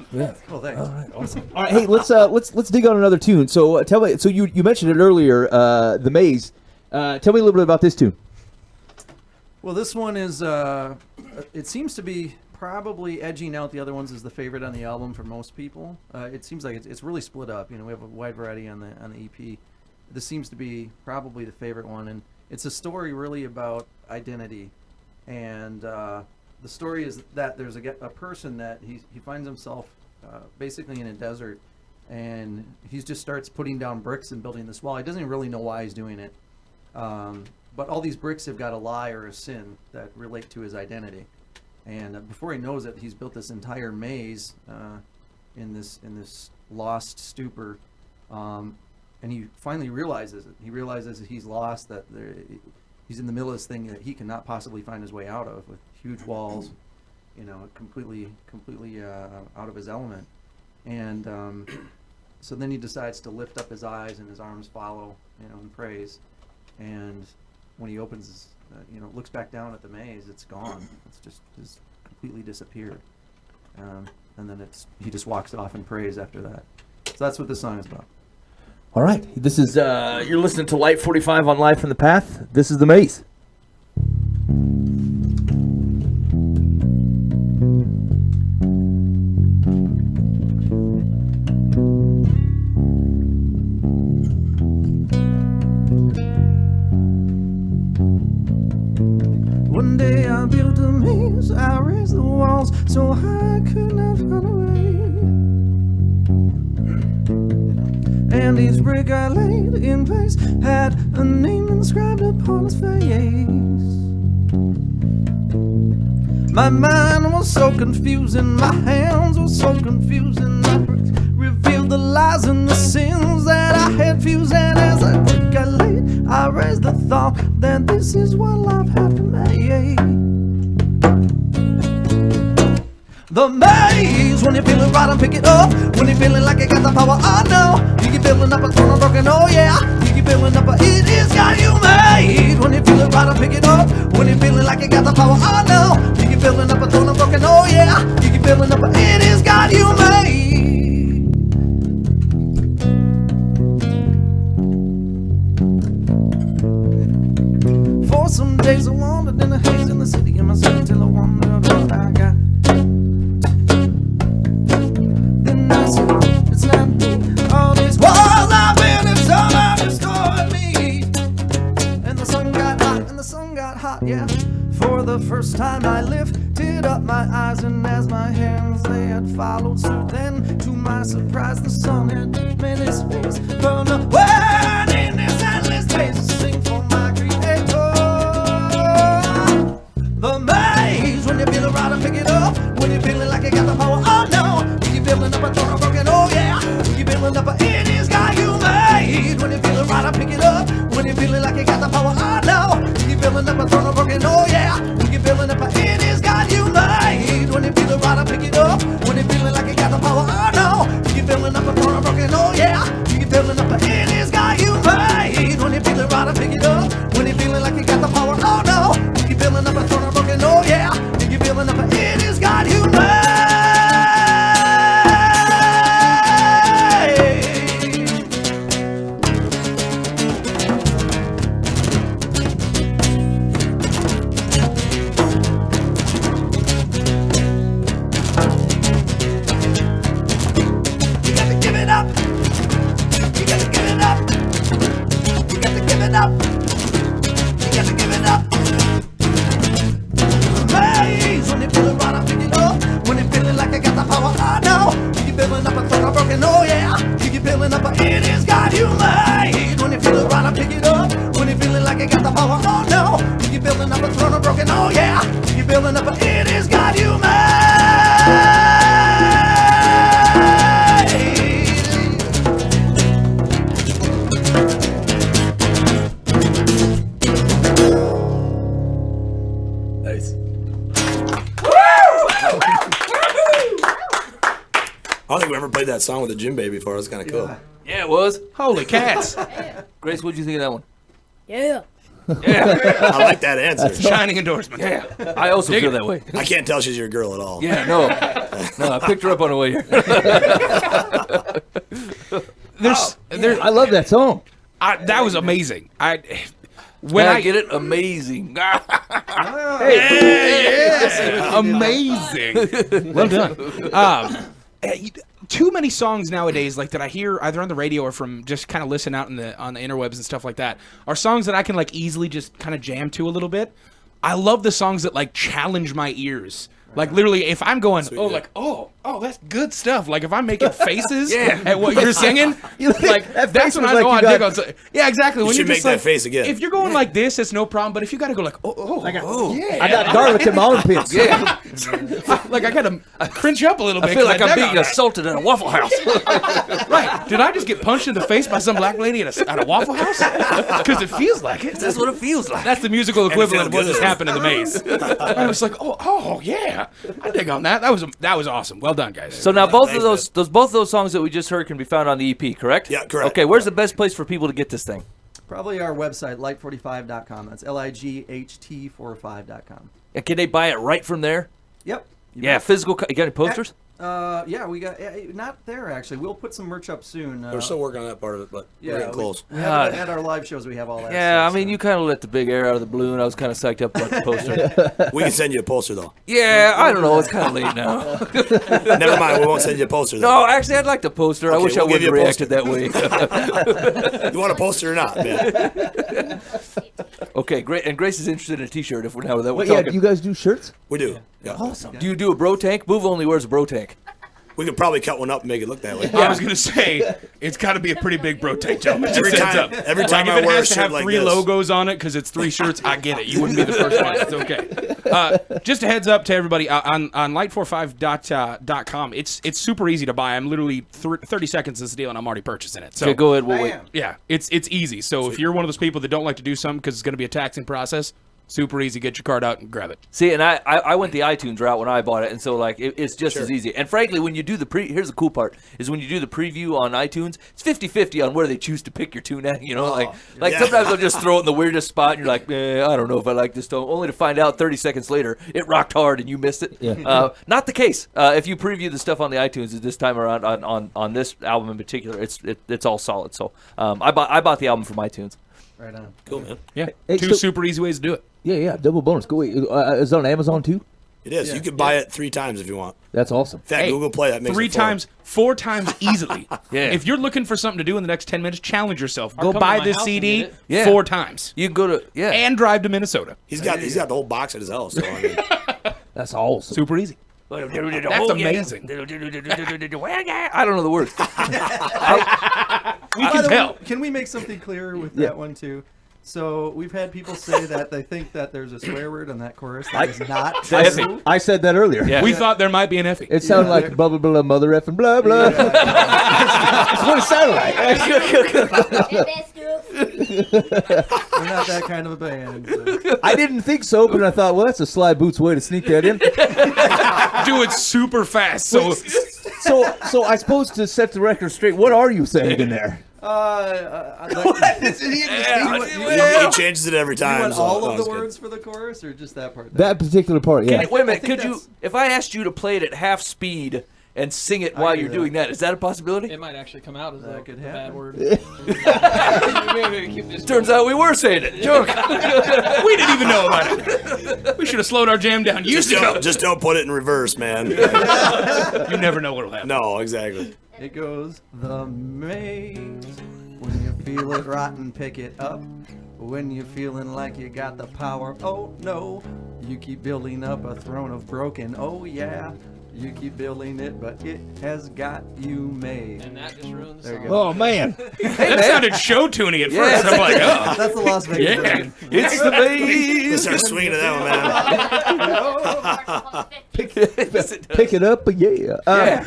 Well, thanks. All right, hey, let's dig on another tune. So tell me, so you mentioned it earlier, the Maze. Tell me a little bit about this tune. Well, this one is, it seems to be probably edging out the other ones as the favorite on the album for most people. It seems like it's really split up. You know, we have a wide variety on the EP. This seems to be probably the favorite one, and it's a story really about identity. And the story is that there's a person that he finds himself basically in a desert, and he just starts putting down bricks and building this wall. He doesn't even really know why he's doing it. But all these bricks have got a lie or a sin that relate to his identity, and before he knows it, he's built this entire maze in this lost stupor, and he finally realizes it. He realizes that he's lost, that he's in the middle of this thing that he cannot possibly find his way out of, with huge walls, you know, completely out of his element, and so then he decides to lift up his eyes and his arms follow, you know, in praise. And when he opens, looks back down at the maze, it's gone. It's just completely disappeared. And then he just walks off in praise after that. So that's what this song is about. All right, this is you're listening to Light45 on Live from the Path. This is the Maze. One day I built a maze, I raised the walls so I could not run away. And each brick I laid in place had a name inscribed upon its face. My mind was so confusing, my hands were so confusing. My bricks revealed the lies and the sins that I had fused. And as I brick I laid, I raised the thought that this is what life had to make. The maze, when you feel it right and pick it up. When you're feeling like you got the power, I know. You keep building up a throne of broken, oh yeah. You keep building up a it is God you made. When you feel it right and pick it up. When you're feeling like you got the power, I know. You keep building up a throne of broken, oh yeah. You keep building up a it is God you made. For some days I wandered in a haze in the city of myself till I wondered what I got. Then I said, it's not me. All these walls I've been in, somehow destroyed me. And the sun got hot, and the sun got hot, yeah. For the first time I lifted up my eyes, and as my hands they had followed suit, then to my surprise the sun had made its face burn away. In this endless days to sing for my creator. The maze, when you feel it right and pick it up. When you're feeling like you got the power, oh no. You keep building up a throne of broken, oh yeah. You keep building up a it is God you made. When you feel it right and pick it up. When you're feeling like you got the power, oh no. You keep building up a throne of broken, oh yeah. You keep building up a it is God you made. When you feel it right and pick it up. When you're feeling like you got the power, oh no. You keep building up a throne of broken, oh yeah. You keep building up a it is God you made. When you feel it right and pick it up. When you're feeling like you got the power, oh no. You keep building up a throne of broken, oh yeah. You keep building up a it is God you made. You got to give it up. You got to give it up. You got to give it up. You got to give it up. Maze, when you feel it right, I pick it up. When you feeling like I got the power, I know. You keep building up a throne of broken, oh yeah. You keep building up a it is God you made. When you feel it right, I pick it up. When you feeling like I got the power, oh no. You keep building building up a throne of broken. Oh yeah, you're building up a. It is God you Nice. I don't think we ever played that song with the Jim Baby before. It was kind of cool. Yeah, it was. Holy cats! Grace, what'd you think of that one? Yeah. I like that answer. Shining endorsement. Yeah, I also feel that way. I can't tell she's your girl at all. Yeah, no, I picked her up on the way here. I love that song. That was amazing. When I get it, amazing. Amazing. Well done. Too many songs nowadays, like that I hear either on the radio or from just kind of listen out on the interwebs and stuff like that, are songs that I can like easily just kind of jam to a little bit. I love the songs that like challenge my ears. Like literally, if I'm going, oh, that's good stuff. Like if I'm making faces at what you're singing, like that's when I know I dig on. Yeah, exactly. You when should you're make that face again. If you're going like this, it's no problem. But if you got to go like, I got garlic in my armpits. Yeah, like I got to cringe up a little bit. I feel like I'm being assaulted at a Waffle House. Right? Did I just get punched in the face by some black lady at a Waffle House? Because it feels like it. That's what it feels like. That's the musical equivalent of what just happened in the maze. I was like, oh yeah. I dig on that. That was awesome. Well done, guys. So now both of those songs that we just heard can be found on the EP, correct? Yeah, correct. Okay, where's the best place for people to get this thing? Probably our website, light45.com. That's LIGHT45.com. And can they buy it right from there? Yep. Yeah, physical. You got any posters? Yeah, we got not there actually. We'll put some merch up soon. We're still working on that part of it, but we're getting close. We have at our live shows, we have all that. Yeah, stuff, I mean, you kind of let the big air out of the balloon. I was kind of psyched up about the poster. We can send you a poster though. Yeah, I don't know. It's kind of late now. Never mind, we won't send you a poster though. No, actually, I'd like the poster. I wish I would have reacted that way. You want a poster or not, man? Okay, great. And Grace is interested in a T-shirt. If we're now that we're Wait, yeah, talking. do you guys do shirts? We do. Yeah. Awesome. Do you do a bro tank? Move only wears a bro tank. We could probably cut one up and make it look that way. I was gonna say it's got to be a pretty big bro tank, gentlemen. Every time like, I if it wear a has to shirt have like 3 this. logos on it because it's 3 shirts, I get it. You wouldn't be the first one. It's okay. Just a heads up to everybody on light45.com. It's super easy to buy. I'm literally 30 seconds of this deal and I'm already purchasing it. So okay, go ahead. We'll wait. Yeah, it's easy. So if you're one of those people that don't like to do something because it's going to be a taxing process, super easy. Get your card out and grab it. See, and I went the iTunes route when I bought it, and so like it's just as easy. And frankly, when you do here's the cool part is when you do the preview on iTunes, it's 50-50 on where they choose to pick your tune at. You know, sometimes they'll just throw it in the weirdest spot, and you're like, I don't know if I like this tone. Only to find out 30 seconds later it rocked hard and you missed it. Yeah. Not the case. If you preview the stuff on the iTunes this time around on this album in particular, it's all solid. So I bought the album from iTunes. Right on. Cool, man. Yeah, Hey, 2 so- super easy ways to do it. Yeah, double bonus. Go wait. Is it on Amazon too? It is. You can buy it 3 times if you want. That's awesome. In fact, Hey, Google Play, that makes 3 it 4. times, 4 times easily. Yeah. If you're looking for something to do in the next 10 minutes, challenge yourself. Go come buy to my this house and CD get it. Yeah. 4 times. You can go to And drive to Minnesota. He's got the whole box at his house. So, I mean, That's awesome. Super easy. That's amazing. I don't know the words. We By can the tell. way, can we make something clear with that one too? So we've had people say that they think that there's a swear word on that chorus. That is not true. I said that earlier. Yeah. We thought there might be an Effie. It sounded like blah blah blah mother effing blah blah. That's what it sounded like. We're not that kind of a band. So. I didn't think so, but I thought, well, that's a Sly Boots way to sneak that in. Do it super fast. So So I suppose to set the record straight, what are you saying in there? he changes it every You time. want so all that of was the good. words for the chorus, or just that part? That particular part, yeah. Wait a minute. I think Could you, that's- if I asked you to play it at half speed and sing it while do you're that. doing that, is that a possibility? It might actually come out as That a could bad happen. word. Turns out we were saying it. Joke. we didn't even know about it. We should have slowed our jam down years ago. Just don't put it in reverse, man. You never know what'll happen. No, exactly. It goes, the maze. When you feel it rotten, pick it up. When you're feeling like you got the power, oh no. You keep building up a throne of broken, oh yeah. You keep building it, but it has got you made. And that just ruined the There song. you go. Oh man. That sounded show tuning at first. I'm like, oh. That's the Las Vegas Yeah. version. It's the Let's maze. start swinging to that one, man. Pick it up, yeah.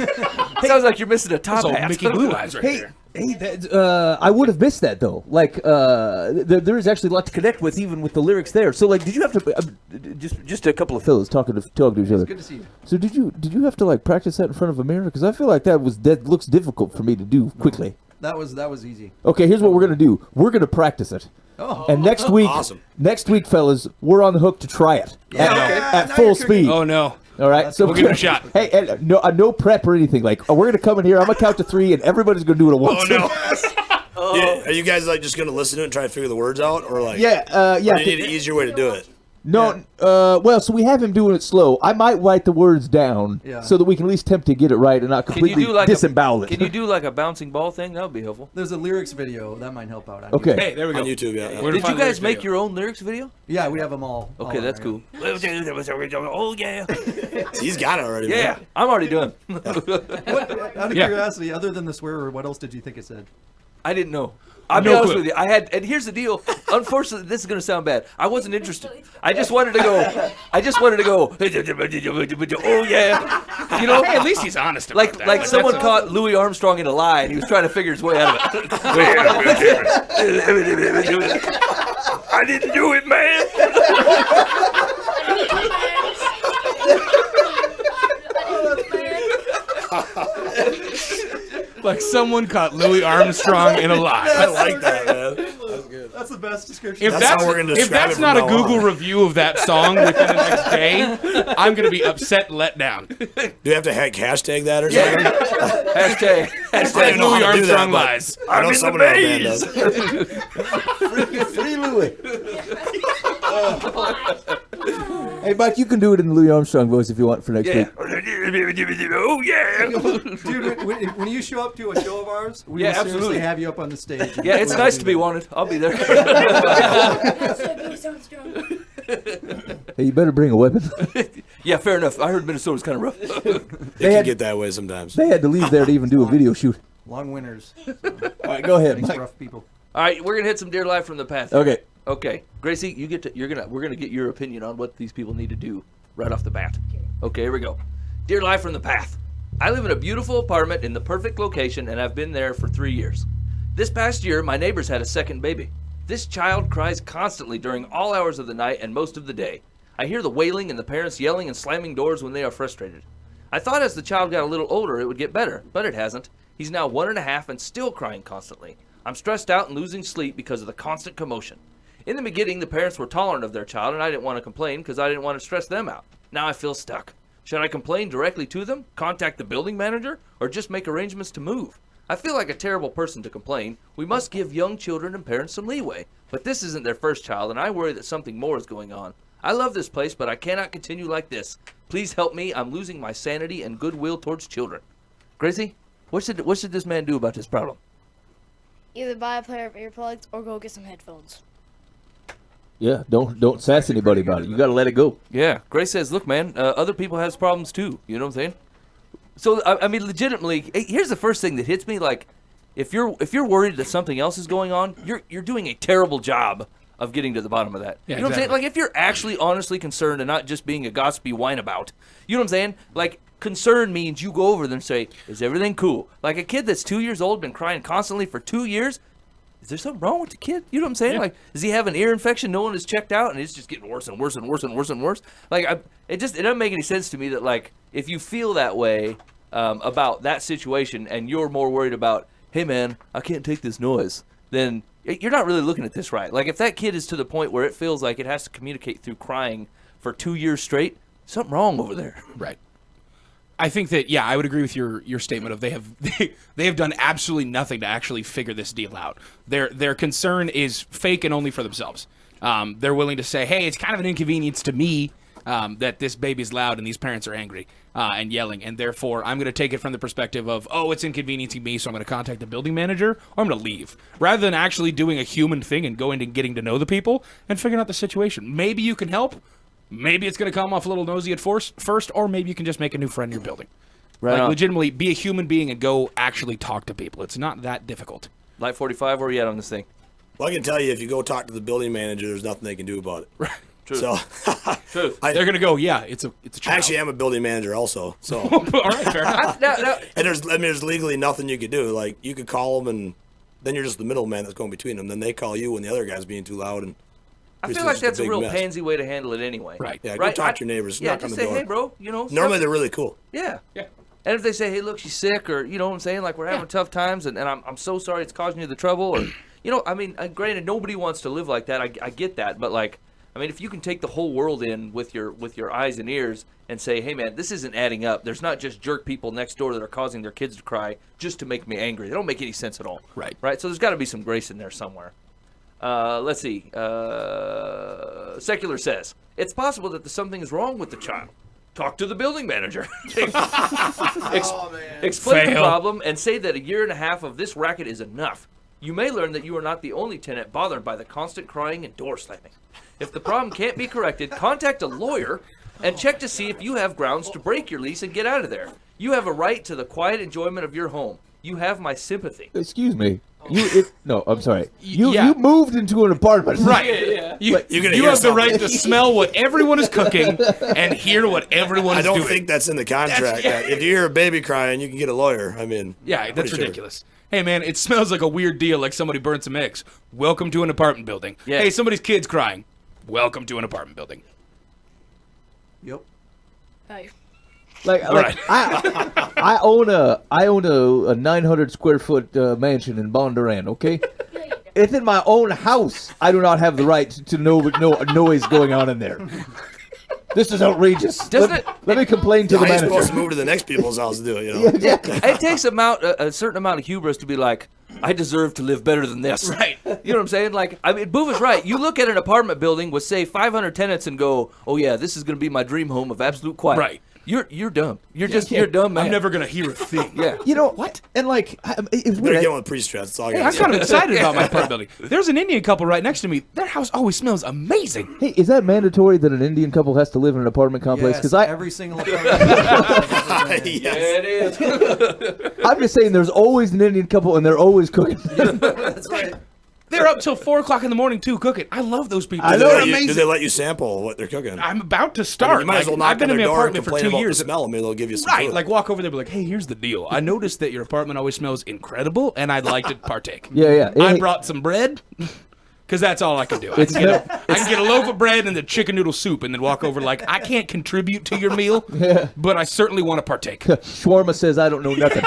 Sounds like you're missing a top That's old hat. Mickey Blue Eyes right there. Hey, I would have missed that though. Like, there is actually a lot to connect with, even with the lyrics there. So, like, did you have to just a couple of fellas talking to each other? Good to see you. So, did you have to like practice that in front of a mirror? Because I feel like that looks difficult for me to do quickly. That was easy. Okay, here's what we're gonna do. We're gonna practice it. Oh. And next week, Awesome. fellas, we're on the hook to try it at Now full you're cooking. speed. Oh no. All right, so We'll give it a shot. Hey, and no prep or anything. Like, we're gonna come in here. I'm gonna count to 3, and everybody's gonna do it at once. Oh no. Yeah, are you guys like just gonna listen to it and try to figure the words out, or like? Yeah, Or do you need an easier way to do it? No, well, so we have him doing it slow. I might write the words down Yeah. so that we can at least attempt to get it right and not Can you completely do like disembowel it. Can you do like a bouncing ball thing? That would be helpful. There's a lyrics video that might help out. Okay. Hey, there we go. On YouTube, yeah. We're gonna Did you find the guys lyrics make video. your own lyrics video? Yeah, we have them all. Okay, all that's there. cool. Oh yeah. He's got it already. Yeah, Man. I'm already done. Out of Yeah. curiosity, other than the swear word, what else did you think it said? I didn't know. I'll be No honest clue. with you. I had, and here's the deal. Unfortunately, this is gonna sound bad. I wasn't interested. I just wanted to go. Oh yeah. You know, Hey, at least he's honest about that. like someone that's caught Louis Armstrong in a lie, and he was trying to figure his way out of it. I didn't do it, man. like someone caught Louis Armstrong in a lie. I like that, man. That's the best description. If That's that's, how we're gonna if describe that's it not from a now Google on. review of that song within the next day, I'm gonna be upset and let down. Do you have to hashtag that or something? Hashtag. I don't know Louis how to do that, Armstrong but lies. I know in the someone in our band maze. does. Free Louis. Hey, Mike, you can do it in the Louis Armstrong voice if you want for next Yeah. week. Oh yeah. Dude, when you show up to a show of ours, we Yeah, will seriously absolutely. have you up on the stage. Yeah, it's nice to be wanted. I'll be there. Hey, you better bring a weapon. Yeah, fair enough. I heard Minnesota's kind of rough. It They can had- get that way sometimes. They had to leave there to even do a video shoot. Long winters. All right, go ahead, Makes Mike. rough people. All right, we're gonna hit some Dear Life from the Past. Okay. Okay, Gracie, we're gonna get your opinion on what these people need to do right off the bat. Okay, here we go. Dear Life from the Path. I live in a beautiful apartment in the perfect location, and I've been there for 3 years. This past year, my neighbors had a second baby. This child cries constantly during all hours of the night and most of the day. I hear the wailing and the parents yelling and slamming doors when they are frustrated. I thought as the child got a little older it would get better, but it hasn't. He's now 1.5 and still crying constantly. I'm stressed out and losing sleep because of the constant commotion. In the beginning, the parents were tolerant of their child, and I didn't want to complain because I didn't want to stress them out. Now I feel stuck. Should I complain directly to them, contact the building manager, or just make arrangements to move? I feel like a terrible person to complain. We must give young children and parents some leeway. But this isn't their first child, and I worry that something more is going on. I love this place, but I cannot continue like this. Please help me. I'm losing my sanity and goodwill towards children. Gracie, what should this man do about this problem? Either buy a pair of earplugs or go get some headphones. Yeah, don't sass anybody about it. You got to let it go. Yeah, Grace says, look, man, other people has problems too. You know what I'm saying? So, I mean, legitimately, here's the first thing that hits me. Like, if you're worried that something else is going on, you're doing a terrible job of getting to the bottom of that. Yeah, you know what I'm saying? exactly. Like, if you're actually honestly concerned and not just being a gossipy whineabout, you know what I'm saying? Like, concern means you go over there and say, is everything cool? Like, a kid that's 2 years old, been crying constantly for 2 years, is there something wrong with the kid? You know what I'm saying? Yeah. Like, does he have an ear infection? No one has checked out, and it's just getting worse and worse and worse and worse and worse. Like, it doesn't make any sense to me that, like, if you feel that way about that situation and you're more worried about, hey, man, I can't take this noise, then you're not really looking at this right. Like, if that kid is to the point where it feels like it has to communicate through crying for 2 years straight, something wrong over there. Right. I think that, yeah, I would agree with your statement of they have done absolutely nothing to actually figure this deal out. Their concern is fake and only for themselves. They're willing to say, hey, it's kind of an inconvenience to me that this baby's loud and these parents are angry and yelling, and therefore I'm going to take it from the perspective of, oh, it's inconveniencing me, so I'm going to contact the building manager, or I'm going to leave. Rather than actually doing a human thing and going and getting to know the people and figuring out the situation. Maybe you can help. Maybe it's going to come off a little nosy at first, or maybe you can just make a new friend in your building. Right Like, on. legitimately, be a human being and go actually talk to people. It's not that difficult. Light 45, where are you at on this thing? Well, I can tell you, if you go talk to the building manager, there's nothing they can do about it. Right. Truth. So, Truth. They're going to go, yeah, it's a I child. actually am a building manager also. So, All right, fair enough. and there's legally nothing you could do. Like, you could call them, and then you're just the middleman that's going between them. Then they call you when the other guy's being too loud, and I it's feel like just that's a big real mess. pansy way to handle it anyway. Right. Yeah, go talk to your neighbors. Yeah, knock on just the say, door. hey, bro, you know. Normally they're really cool. Yeah. Yeah. And if they say, hey, look, she's sick, or, you know what I'm saying? Like, we're having tough times, and I'm so sorry it's causing you the trouble. Or, you know, I mean, granted, nobody wants to live like that. I get that. But, like, I mean, if you can take the whole world in with your eyes and ears and say, hey, man, this isn't adding up. There's not just jerk people next door that are causing their kids to cry just to make me angry. They don't make any sense at all. Right. Right? So there's got to be some grace in there somewhere. Let's see. Secular says, it's possible that something is wrong with the child. Talk to the building manager. Explain the Fail. problem and say that a year and a half of this racket is enough. You may learn that you are not the only tenant bothered by the constant crying and door slamming. If the problem can't be corrected, contact a lawyer and check to see if you have grounds to break your lease and get out of there. You have a right to the quiet enjoyment of your home. You have my sympathy. Excuse me. No, I'm sorry. You Yeah. you moved into an apartment. Right. Yeah. You, You're gonna you hear have the right something. to smell what everyone is cooking and hear what everyone's I don't doing. think that's in the contract. If you hear a baby crying, you can get a lawyer. I mean, Yeah, I'm that's pretty sure. ridiculous. Hey, man, it smells like a weird deal, like somebody burned some eggs. Welcome to an apartment building. Yeah. Hey, somebody's kid's crying. Welcome to an apartment building. Yep. Hey. Like right. I own a 900 square foot mansion in Bondurant. Okay, it's in my own house. I do not have the right to know what noise going on in there. This is outrageous. Doesn't Let me complain to the How you supposed manager. to move to the next people's house to do it? You know. Yeah. It takes a certain amount of hubris to be like, I deserve to live better than this. Right. You know what I'm saying? Like, I mean, Boof is right. You look at an apartment building with, say, 500 tenants and go, oh, yeah, this is going to be my dream home of absolute quiet. Right. You're dumb. You're a dumb man. I'm never going to hear a thing. Yeah. You know what? And like, it's Better weird. get one with pre-stress. That's all I Hey, got. I'm kind of excited about my apartment building. There's an Indian couple right next to me. Their house always smells amazing. Hey, is that mandatory that an Indian couple has to live in an apartment complex? Because every single apartment. Yes. It is. I'm just saying, there's always an Indian couple and they're always cooking. That's right. They're up till 4 o'clock in the morning, too, cooking. I love those people. I Do know. They're they, let you, do amazing. they let you sample what they're cooking? I'm about to I start. mean, you might as well Like, knock I've been on in their my door and apartment for complain 2 about years. the smell. Maybe they'll give you some Right, food. like walk over there and be like, hey, here's the deal. I noticed that your apartment always smells incredible, and I'd like to partake. Yeah. I Hey, brought some bread, because that's all I can do. I can get a loaf of bread and the chicken noodle soup, and then walk over like, I can't contribute to your meal, but I certainly want to partake. Shawarma says I don't know nothing.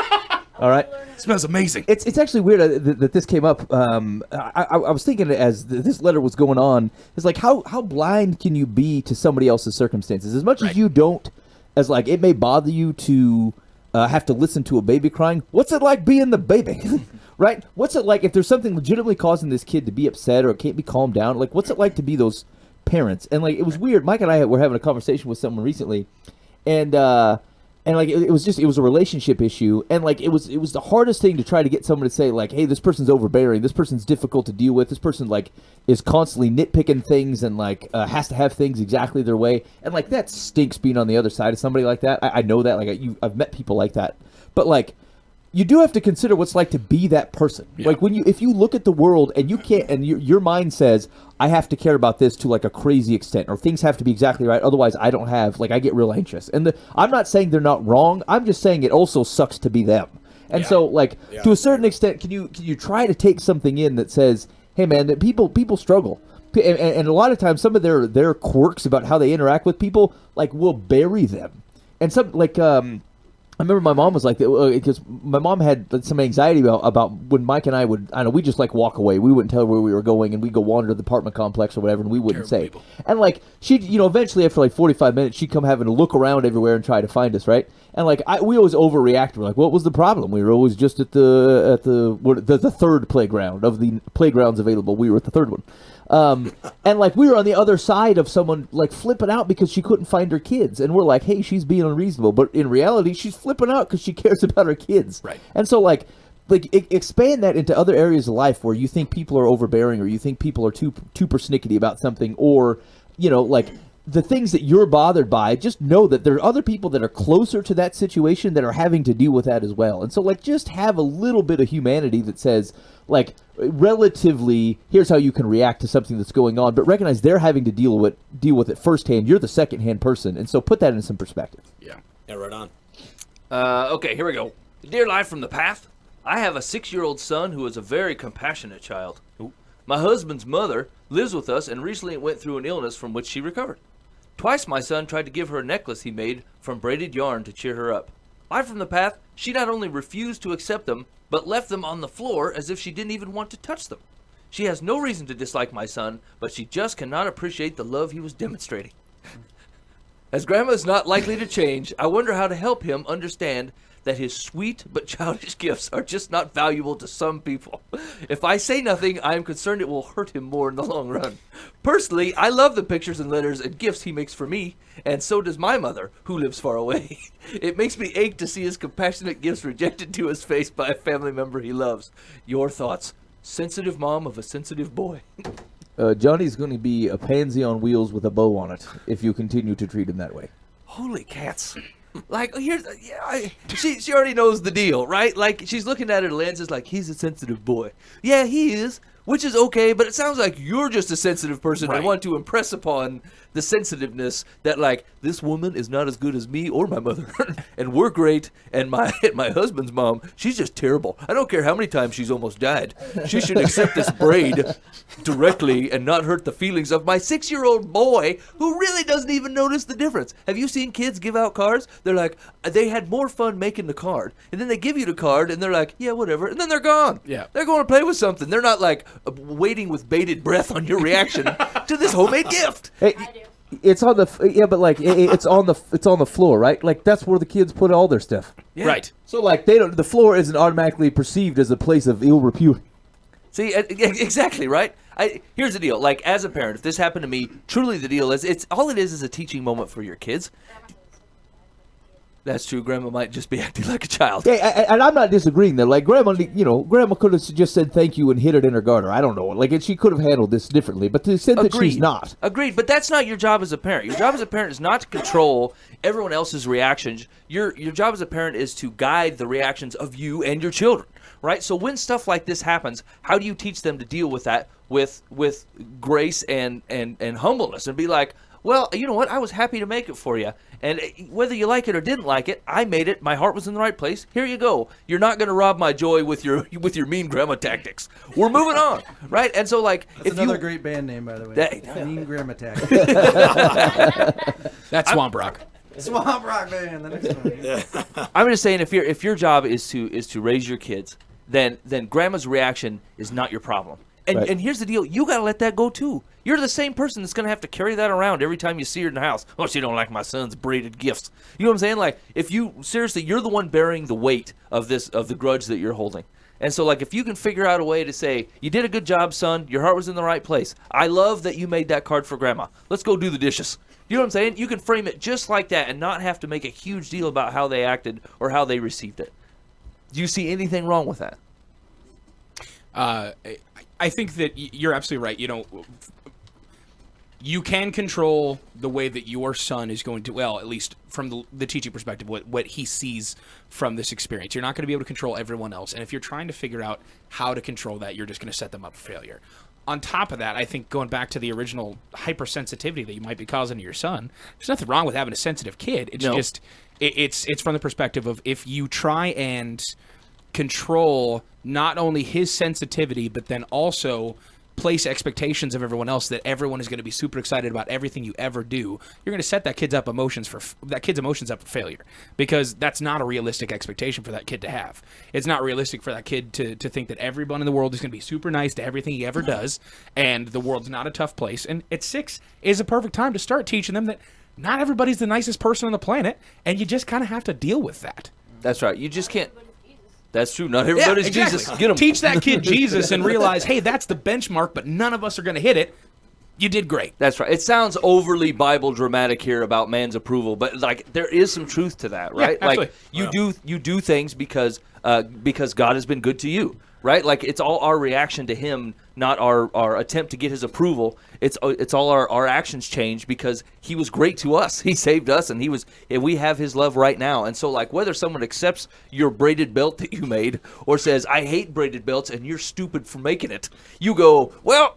All right. It smells amazing. It's actually weird that this came up. I was thinking as this letter was going on, it's like how blind can you be to somebody else's circumstances? As much as you don't, as like it may bother you to have to listen to a baby crying. What's it like being the baby? Right? What's it like if there's something legitimately causing this kid to be upset or can't be calmed down? Like, what's it like to be those parents? And like, it was weird. Mike and I were having a conversation with someone recently, and like it was a relationship issue, and like it was the hardest thing to try to get someone to say like, hey, this person's overbearing, this person's difficult to deal with, this person like is constantly nitpicking things and like has to have things exactly their way, and like that stinks being on the other side of somebody like that. I know that, like I've met people like that, but like you do have to consider what's like to be that person. Yeah. Like if you look at the world and you can't, and your mind says, I have to care about this to like a crazy extent, or things have to be exactly right, otherwise I don't have, like I get real anxious. And I'm not saying they're not wrong, I'm just saying it also sucks to be them. And so like to a certain extent, can you try to take something in that says, hey man, that people struggle. And a lot of times some of their quirks about how they interact with people like will bury them. And some like I remember my mom was like that because my mom had some anxiety about when Mike and I would, I don't know, we just like walk away. We wouldn't tell her where we were going, and we'd go wander the apartment complex or whatever, and we wouldn't say. People. And like she'd, eventually after like 45 minutes, she'd come having to look around everywhere and try to find us, right? And like we always overreacted. We're like, what was the problem? We were always just at the third playground of the playgrounds available. We were at the third one. And like we were on the other side of someone like flipping out because she couldn't find her kids, and we're like, hey, she's being unreasonable, but in reality she's flipping out because she cares about her kids. Right. And so like expand that into other areas of life where you think people are overbearing, or you think people are too persnickety about something, or like the things that you're bothered by, just know that there are other people that are closer to that situation that are having to deal with that as well. And so, like, just have a little bit of humanity that says, like, relatively, here's how you can react to something that's going on, but recognize they're having to deal with it firsthand. You're the secondhand person, and so put that in some perspective. Yeah, right on. Okay, here we go. Dear Live from the Path, I have a 6-year-old son who is a very compassionate child. My husband's mother lives with us and recently went through an illness from which she recovered. Twice my son tried to give her a necklace he made from braided yarn to cheer her up. Live from the Path, she not only refused to accept them, but left them on the floor as if she didn't even want to touch them. She has no reason to dislike my son, but she just cannot appreciate the love he was demonstrating. As Grandma is not likely to change, I wonder how to help him understand that his sweet but childish gifts are just not valuable to some people. If I say nothing, I am concerned it will hurt him more in the long run. Personally, I love the pictures and letters and gifts he makes for me, and so does my mother, who lives far away. It makes me ache to see his compassionate gifts rejected to his face by a family member he loves. Your thoughts, sensitive mom of a sensitive boy. Johnny's going to be a pansy on wheels with a bow on it if you continue to treat him that way. Holy cats. Like, here's, she already knows the deal, right? Like, she's looking at her lenses like, he's a sensitive boy. Yeah, he is, which is okay, but it sounds like you're just a sensitive person and want to impress upon the sensitiveness that, like, this woman is not as good as me or my mother, and we're great, and my husband's mom, she's just terrible. I don't care how many times she's almost died. She should accept this braid directly and not hurt the feelings of my 6-year-old boy who really doesn't even notice the difference. Have you seen kids give out cards? They're like, they had more fun making the card, and then they give you the card, and they're like, yeah, whatever, and then they're gone. Yeah. They're going to play with something. They're not, like, waiting with bated breath on your reaction to this homemade gift. Hey, it's on the but like it's on the floor, right? Like that's where the kids put all their stuff. Yeah. Right. So like the floor isn't automatically perceived as a place of ill repute. See, exactly, right? Here's the deal. Like, as a parent, if this happened to me, truly the deal is, it's all it is a teaching moment for your kids. That's true. Grandma might just be acting like a child. Yeah, and I'm not disagreeing there. Like Grandma could have just said thank you and hid it in her garter. I don't know. Like, and she could have handled this differently. But to the extent that she's not. Agreed. But that's not your job as a parent. Your job as a parent is not to control everyone else's reactions. Your job as a parent is to guide the reactions of you and your children. Right? So when stuff like this happens, how do you teach them to deal with that with grace and humbleness and be like, well, you know what? I was happy to make it for you. And whether you like it or didn't like it, I made it. My heart was in the right place. Here you go. You're not going to rob my joy with your mean grandma tactics. We're moving on, right? And so, like, That's another great band name, by the way. Mean Grandma Tactics. That's Swamp Rock. Swamp Rock Band. The next one. I'm just saying, if your job is to raise your kids, then grandma's reaction is not your problem. And here's the deal. You got to let that go, too. You're the same person that's going to have to carry that around every time you see her in the house. Oh, she don't like my son's braided gifts. You know what I'm saying? Like, if you, seriously, you're the one bearing the weight of the grudge that you're holding. And so, like, if you can figure out a way to say, you did a good job, son. Your heart was in the right place. I love that you made that card for Grandma. Let's go do the dishes. You know what I'm saying? You can frame it just like that and not have to make a huge deal about how they acted or how they received it. Do you see anything wrong with that? I think that you're absolutely right. You know, you can control the way that your son is going to, well, at least from the teaching perspective, what he sees from this experience. You're not going to be able to control everyone else. And if you're trying to figure out how to control that, you're just going to set them up for failure. On top of that, I think going back to the original hypersensitivity that you might be causing to your son, there's nothing wrong with having a sensitive kid. It's just, it's from the perspective of if you try and control not only his sensitivity, but then also place expectations of everyone else that everyone is going to be super excited about everything you ever do, you're going to set that kid's emotions up for failure, because that's not a realistic expectation for that kid to have. It's not realistic for that kid to think that everyone in the world is going to be super nice to everything he ever does, and the world's not a tough place. And at 6 is a perfect time to start teaching them that not everybody's the nicest person on the planet, and you just kind of have to deal with that. That's right. You just can't. That's true. Not everybody's exactly. Jesus. Get 'em. Teach that kid Jesus and realize, hey, that's the benchmark, but none of us are going to hit it. You did great. That's right. It sounds overly Bible dramatic here about man's approval, but like there is some truth to that, right? Yeah, like you do things because God has been good to you, right? Like it's all our reaction to him, not our attempt to get his approval. It's all our actions change because he was great to us. He saved us, and we have his love right now. And so like whether someone accepts your braided belt that you made or says, I hate braided belts and you're stupid for making it, you go, well,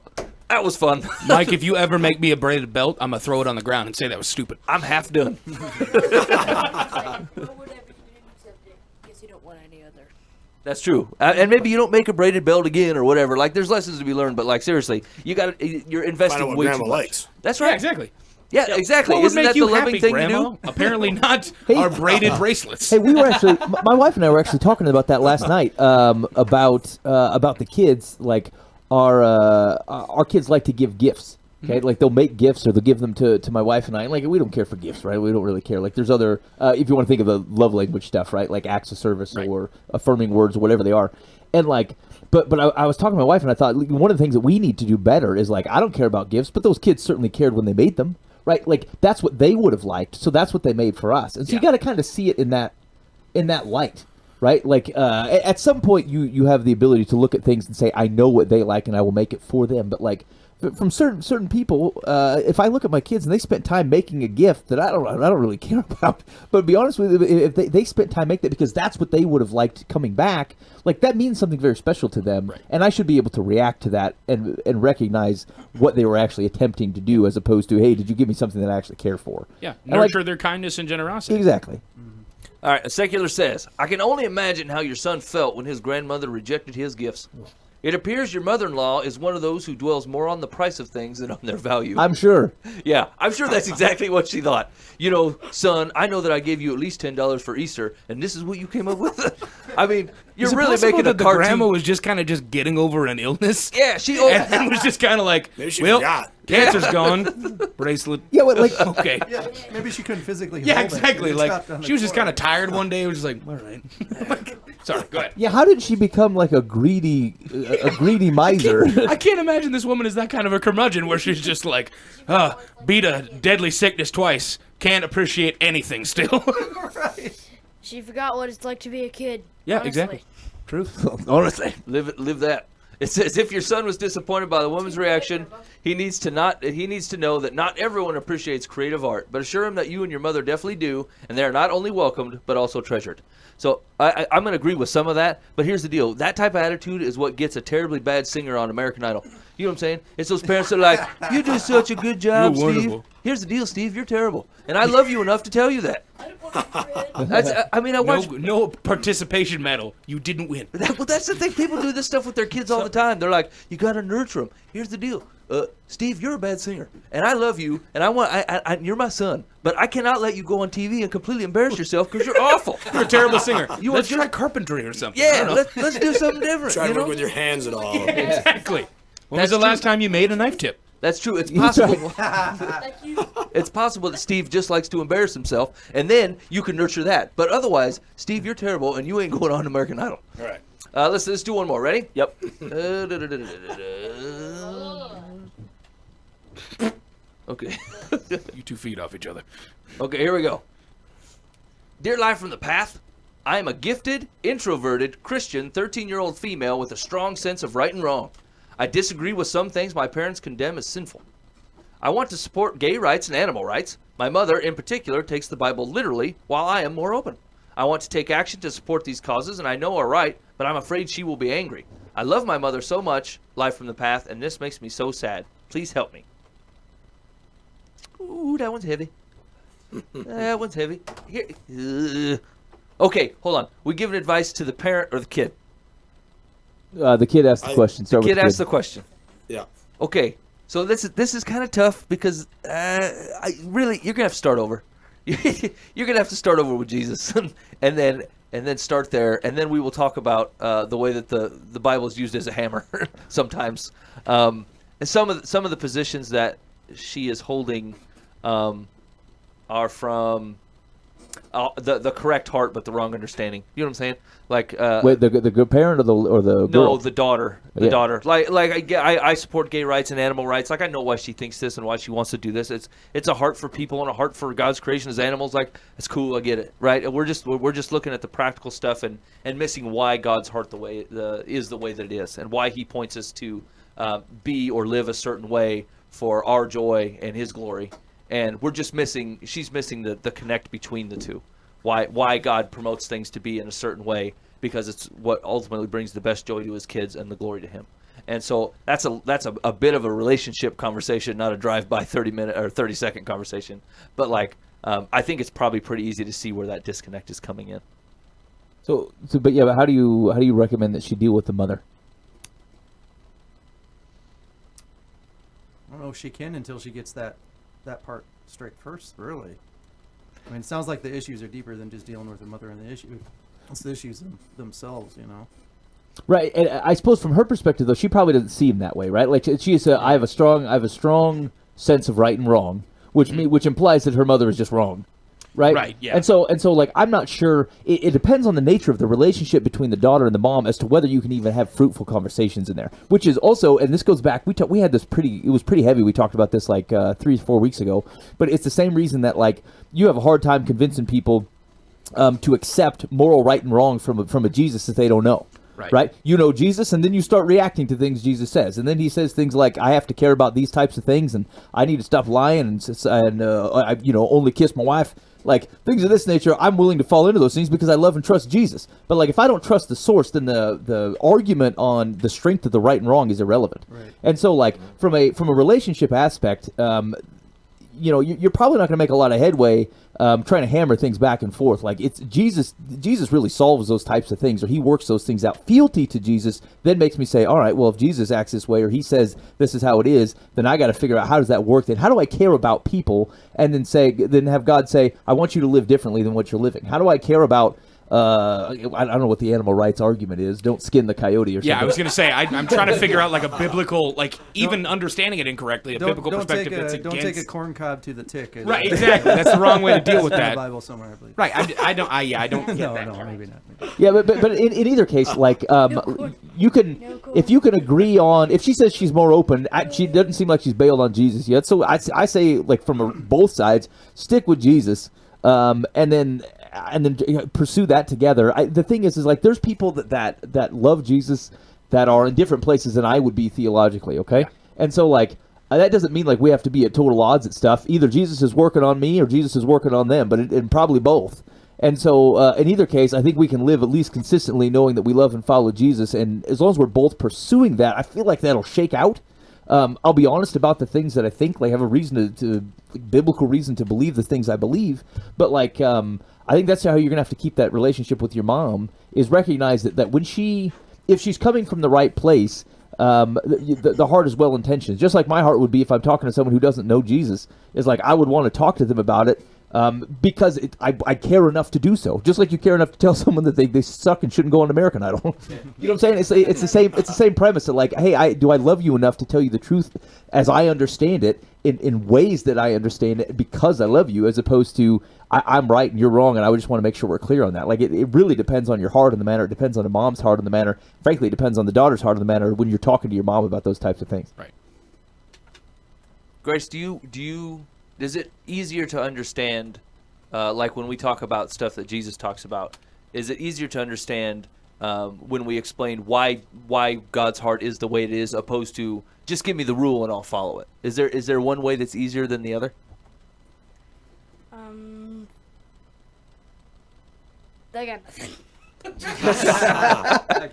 that was fun. Mike, if you ever make me a braided belt, I'm going to throw it on the ground and say that was stupid. I'm half done. That's true. And maybe you don't make a braided belt again or whatever. Like, there's lessons to be learned, but, like, seriously, you're investing Find out what way Grandma too much. likes. That's right. Yeah, exactly. Yeah, exactly. What would Isn't make that you the loving happy, thing Grandma? to do? Apparently not our braided bracelets. Hey, we were actually, my wife and I were actually talking about that last night. About the kids. Like our kids like to give gifts. Okay, like they'll make gifts or they'll give them to my wife and I. And like we don't care for gifts, right? We don't really care. Like there's other, if you want to think of the love language stuff, right? Like acts of service or affirming words or whatever they are. And like, but I was talking to my wife and I thought one of the things that we need to do better is like I don't care about gifts, but those kids certainly cared when they made them. Right, like that's what they would have liked, so that's what they made for us, and so you got to kind of see it in that light, right? Like at some point, you have the ability to look at things and say, I know what they like, and I will make it for them. But like from certain people, if I look at my kids and they spent time making a gift that I don't really care about, but to be honest with you, if they spent time making it because that's what they would have liked coming back, like that means something very special to them, and I should be able to react to that and recognize what they were actually attempting to do, as opposed to, hey, did you give me something that I actually care for? Yeah, And like- nurture their kindness and generosity. Exactly. All right, a secular says, I can only imagine how your son felt when his grandmother rejected his gifts. It appears your mother-in-law is one of those who dwells more on the price of things than on their value. I'm sure. Yeah, I'm sure that's exactly what she thought. You know, son, I know that I gave you at least $10 for Easter, and this is what you came up with? I mean, you're Is it really possible making a that the cartoon. grandma was just kind of just getting over an illness? Yeah, she... And then was just kind of like, Maybe she well, forgot. cancer's gone. Bracelet. Yeah, but like, Okay. Yeah, maybe she couldn't physically. Yeah, hold it. exactly. It Like stopped on the she was just floor. kind of tired one day. It was just like, all right. Sorry, go ahead. yeah, how did she become like a greedy miser? I can't imagine this woman is that kind of a curmudgeon where she's just like, beat a deadly sickness twice, can't appreciate anything still. She forgot what it's like to be a kid. Yeah, honestly. exactly. Truth. Honestly. Live that. It says if your son was disappointed by the woman's reaction, he needs to know that not everyone appreciates creative art, but assure him that you and your mother definitely do, and they are not only welcomed but also treasured. So I'm going to agree with some of that, but here's the deal: that type of attitude is what gets a terribly bad singer on American Idol. You know what I'm saying? It's those parents that are like, "You do such a good job, You're Steve." wonderful. Here's the deal, Steve: you're terrible, and I love you enough to tell you that. I watch. No participation medal. You didn't win. Well, that's the thing. People do this stuff with their kids all the time. They're like, you got to nurture them. Here's the deal. Steve, you're a bad singer, and I love you, and you're my son, but I cannot let you go on TV and completely embarrass yourself because you're awful. You're a terrible singer. You Let's want try carpentry or something. Yeah, let's do something different. Try you to work know? with your hands and all. Exactly. When That's was the true. last time you made a knife tip? That's true. It's possible. It's possible that Steve just likes to embarrass himself, and then you can nurture that. But otherwise, Steve, you're terrible, and you ain't going on American Idol. All right. Let's do one more. Ready? Yep. Okay. You 2 feet off each other. Okay, here we go. Dear Life from the Path, I am a gifted, introverted, Christian, 13-year-old female with a strong sense of right and wrong. I disagree with some things my parents condemn as sinful. I want to support gay rights and animal rights. My mother, in particular, takes the Bible literally, while I am more open. I want to take action to support these causes, and I know are right, but I'm afraid she will be angry. I love my mother so much, Life from the Path, and this makes me so sad. Please help me. Ooh, that one's heavy. That one's heavy. Here. Okay, hold on. We giving advice to the parent or the kid? The kid asked the question. Start with Kid the asked the question. Yeah. Okay, so this is kind of tough because really you're gonna have to start over. You're gonna have to start over with Jesus, and then start there, and then we will talk about the way that the Bible is used as a hammer sometimes, and some of the positions that she is holding are from the correct heart but the wrong understanding. You know what I'm saying? Like Wait, the good parent or the girl? no, the daughter. The daughter. Like I support gay rights and animal rights. Like I know why she thinks this and why she wants to do this. It's a heart for people and a heart for God's creation as animals. Like it's cool. I get it. Right? And we're just looking at the practical stuff and missing why God's heart is the way that it is and why He points us to be or live a certain way for our joy and His glory. And we're just missing. She's missing the connect between the two. Why God promotes things to be in a certain way, because it's what ultimately brings the best joy to His kids and the glory to Him. And so that's a bit of a relationship conversation, not a drive-by 30-minute or 30-second conversation. But I think it's probably pretty easy to see where that disconnect is coming in. But how do you recommend that she deal with the mother? I don't know if she can until she gets that part straight first, really. I mean, it sounds like the issues are deeper than just dealing with the mother and the issue. It's the issues themselves, you know. Right, and I suppose from her perspective, though, she probably doesn't see him that way, right? Like she is, I have a strong sense of right and wrong, which implies that her mother is just wrong, right? Right, yeah. And so like I'm not sure. It depends on the nature of the relationship between the daughter and the mom as to whether you can even have fruitful conversations in there. Which is also, and this goes back. We had this it was pretty heavy. We talked about this 3-4 weeks ago, but it's the same reason that you have a hard time convincing people to accept moral right and wrong from a Jesus that they don't know. Right. You know Jesus, and then you start reacting to things Jesus says, and then He says things like, "I have to care about these types of things, and I need to stop lying, and I only kiss my wife." Like things of this nature, I'm willing to fall into those things because I love and trust Jesus. But if I don't trust the source, then the argument on the strength of the right and wrong is irrelevant. Right. And so, from a relationship aspect, you're probably not going to make a lot of headway trying to hammer things back and forth. It's Jesus really solves those types of things, or He works those things out. Fealty to Jesus then makes me say, all right, well, if Jesus acts this way, or He says this is how it is, then I got to figure out, how does that work? Then how do I care about people, and then have God say, I want you to live differently than what you're living? How do I care about I don't know what the animal rights argument is. Don't skin the coyote or something. Yeah, I was going to say, I'm trying to figure out a biblical, even understanding it incorrectly, biblical perspective that's against. Don't take a corn cob to the tick. Right, exactly. That's the wrong way to deal with in that. The Bible somewhere, I believe. Right, I don't get that. No, maybe not. Yeah, but in either case, you can, if you can agree on, if she says she's more open, she doesn't seem like she's bailed on Jesus yet. So I say, from both sides, stick with Jesus, and then pursue that together. The thing is there's people that love Jesus that are in different places than I would be theologically, okay? Yeah. And so that doesn't mean we have to be at total odds at stuff. Either Jesus is working on me or Jesus is working on them, but and probably both. And so in either case, I think we can live at least consistently knowing that we love and follow Jesus, and as long as we're both pursuing that, I feel like that'll shake out. I'll be honest about the things that I think have a reason to biblical reason to believe the things I believe, but I think that's how you're gonna have to keep that relationship with your mom, is recognize that when if she's coming from the right place, the heart is well intentioned. Just like my heart would be if I'm talking to someone who doesn't know Jesus, is I would want to talk to them about it. Because I care enough to do so. Just like you care enough to tell someone that they suck and shouldn't go on American Idol. You know what I'm saying? It's the same premise of hey, do I love you enough to tell you the truth as I understand it in ways that I understand it because I love you, as opposed to I'm right and you're wrong, and I just want to make sure we're clear on that. It really depends on your heart on the matter. It depends on a mom's heart on the matter. Frankly, it depends on the daughter's heart on the matter when you're talking to your mom about those types of things. Right. Grace, is it easier to understand, when we talk about stuff that Jesus talks about, is it easier to understand when we explain why God's heart is the way it is, opposed to just give me the rule and I'll follow it? Is there one way that's easier than the other? I got nothing.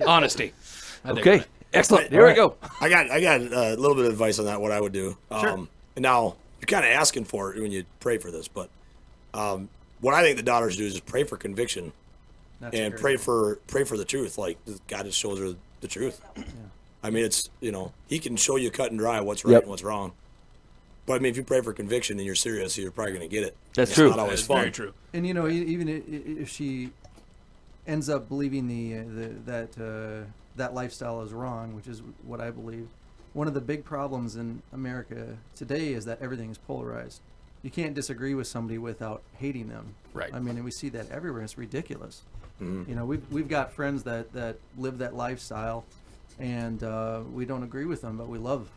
Honesty. Okay, excellent. Here we go. I got a little bit of advice on that, what I would do. Sure. And now, you're kind of asking for it when you pray for this, but what I think the daughters do is just pray for conviction. And pray for the truth. God just shows her the truth. Yeah. I mean, it's, He can show you cut and dry what's right and what's wrong. But I mean, if you pray for conviction and you're serious, you're probably going to get it. That's true. It's not always fun. Very true. And even if she ends up believing that lifestyle is wrong, which is what I believe, one of the big problems in America today is that everything is polarized. you can't disagree with somebody without hating them. Right. I mean, and we see that everywhere. It's ridiculous. You know, we've got friends that live that lifestyle, and we don't agree with them, but we love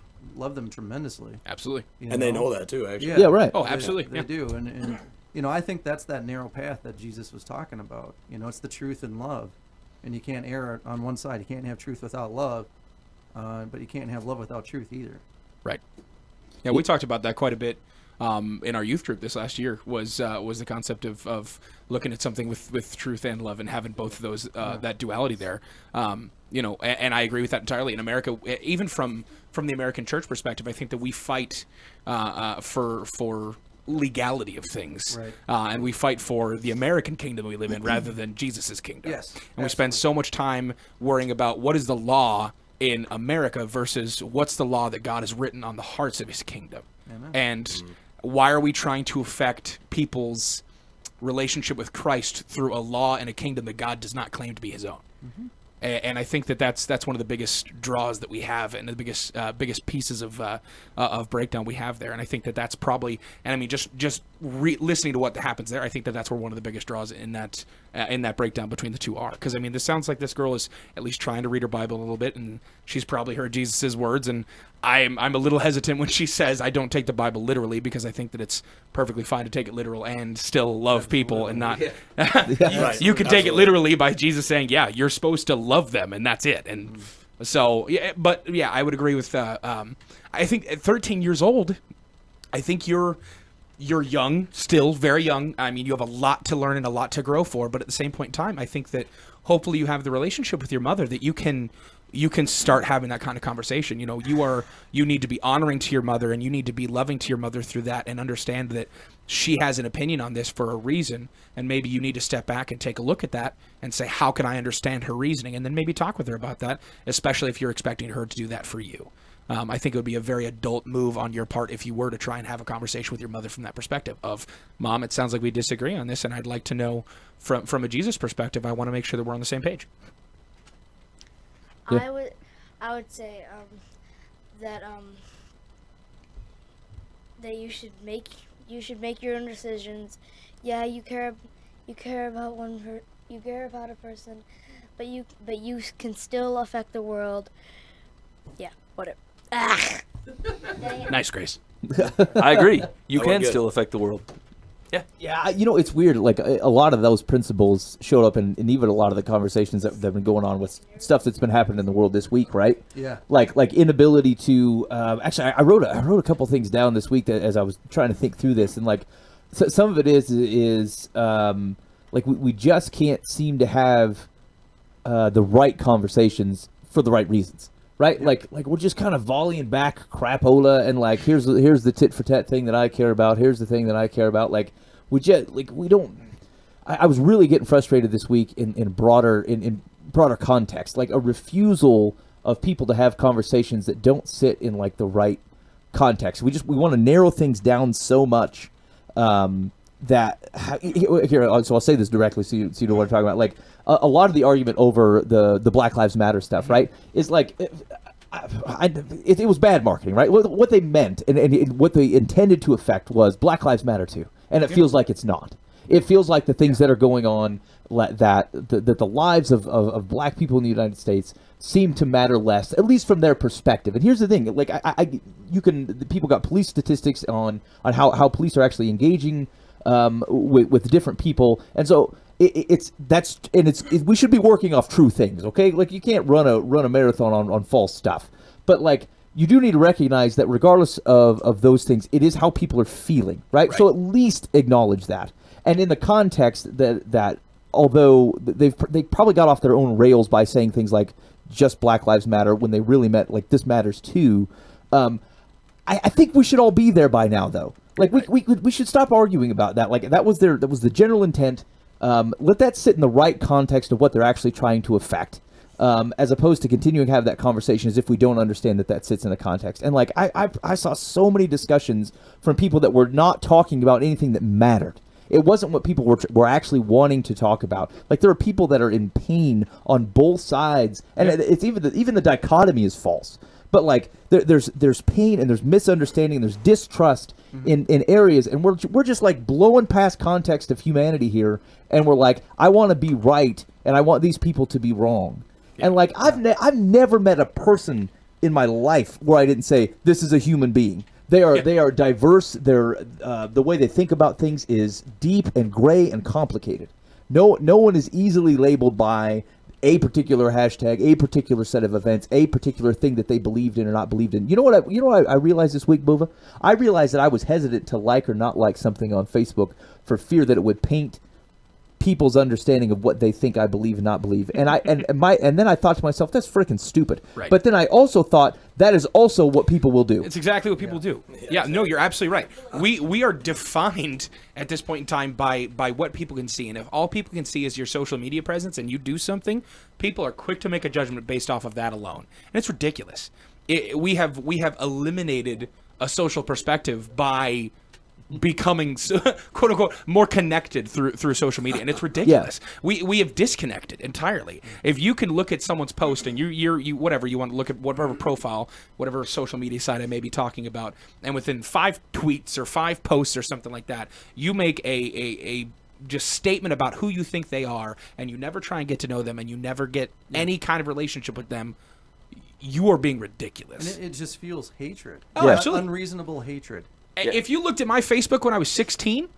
them tremendously. Absolutely. you And they know that too, actually. Yeah, right. Oh, absolutely. They do, and you know, I think that's that narrow path that Jesus was talking about. You know, it's the truth and love, and you can't err on one side. You can't have truth without love, but you can't have love without truth either. Right. Yeah, we talked about that quite a bit in our youth group this last year. Was the concept of looking at something with truth and love and having both of those that duality there. You know, and I agree with that entirely. In America, even from the American church perspective, I think that we fight for legality of things, Right. and we fight for the American kingdom we live in rather than Jesus's kingdom. Yes, and we spend so much time worrying about what is the law in America versus what's the law that God has written on the hearts of His kingdom, and why are we trying to affect people's relationship with Christ through a law and a kingdom that God does not claim to be His own? And I think that's one of the biggest draws that we have, and the biggest pieces of breakdown we have there. And I think that's probably, and I mean, just listening to what happens there, I think that's where one of the biggest draws in that breakdown between the two are. Because I mean, this sounds like this girl is at least trying to read her Bible a little bit, and she's probably heard Jesus's words. And I'm a little hesitant when she says I don't take the Bible literally, because I think that it's perfectly fine to take it literal and still love people and not. Right. You can take it Absolutely. literally by Jesus saying, yeah, you're supposed to love them, and that's it. And so, yeah, but yeah, I would agree with. I think at 13 years old, I think you're young, still very young. I mean, you have a lot to learn and a lot to grow for. But at the same point in time, I think that hopefully you have the relationship with your mother that you can start having that kind of conversation. You know, you need to be honoring to your mother, and you need to be loving to your mother through that, and understand that she has an opinion on this for a reason, and maybe you need to step back and take a look at that and say, how can I understand her reasoning? And then maybe talk with her about that, especially if you're expecting her to do that for you. I think it would be a very adult move on your part if you were to try and have a conversation with your mother from that perspective of, Mom, it sounds like we disagree on this, and I'd like to know from a Jesus perspective, I want to make sure that we're on the same page. Yeah. I would say that you should make your own decisions. Yeah, you care about you care about a person, but you can still affect the world. Yeah, whatever. Ah. Dang it. Nice, Grace. I agree. You That went can good. still affect the world. Yeah, you know, it's weird. Like a lot of those principles showed up in even a lot of the conversations that have been going on with stuff that's been happening in the world this week, right? Yeah. Like inability to. Actually, I wrote a couple things down this week that as I was trying to think through this, and like some of it is like we just can't seem to have the right conversations for the right reasons. Right, like we're just kind of volleying back crapola, and like here's the tit for tat thing that I care about. Here's the thing that I care about. Like we don't. I was really getting frustrated this week in broader context, like a refusal of people to have conversations that don't sit in like the right context. We want to narrow things down so much that here. So I'll say this directly, so you know what I'm talking about. Like a lot of the argument over the Black Lives Matter stuff, right, is like it was bad marketing, right? What they meant and what they intended to affect was Black Lives Matter too, and it feels like it's not. It feels like the things that are going on, that the lives of black people in the United States seem to matter less, at least from their perspective. And here's the thing: like people got police statistics on how police are actually engaging with different people, and so we should be working off true things, okay? Like you can't run a marathon on false stuff, but like you do need to recognize that regardless of those things, it is how people are feeling, right? So at least acknowledge that, and in the context that although they probably got off their own rails by saying things like just Black Lives Matter when they really meant like this matters too. I think we should all be there by now, though. Like we should stop arguing about that. Like that was the general intent. Let that sit in the right context of what they're actually trying to affect, as opposed to continuing to have that conversation as if we don't understand that sits in the context. And like I saw so many discussions from people that were not talking about anything that mattered. It wasn't what people were actually wanting to talk about. Like there are people that are in pain on both sides, and it's even the dichotomy is false. But like there's pain and there's misunderstanding and there's distrust in areas, and we're just like blowing past context of humanity here, and we're like, I want to be right, and I want these people to be wrong. And like I've never met a person in my life where I didn't say this is a human being. They are diverse. They're the way they think about things is deep and gray and complicated. No one is easily labeled by a particular hashtag, a particular set of events, a particular thing that they believed in or not believed in. You know what I realized this week, Bova? I realized that I was hesitant to like or not like something on Facebook for fear that it would paint people's understanding of what they think I believe and not believe. And then I thought to myself, that's freaking stupid. Right. But then I also thought that is also what people will do. It's exactly what people do. Yeah, no, you're absolutely right. We are defined at this point in time by what people can see. And if all people can see is your social media presence and you do something, people are quick to make a judgment based off of that alone. And it's ridiculous. We have eliminated a social perspective by becoming quote unquote more connected through social media, and it's ridiculous. We have disconnected entirely. If you can look at someone's post and you whatever you want to look at, whatever profile, whatever social media site I may be talking about, and within 5 tweets or 5 posts or something like that, you make a just statement about who you think they are, and you never try and get to know them, and you never get any kind of relationship with them, you are being ridiculous. And it just feels hatred. Oh, absolutely. Unreasonable hatred. If you looked at my Facebook when I was 16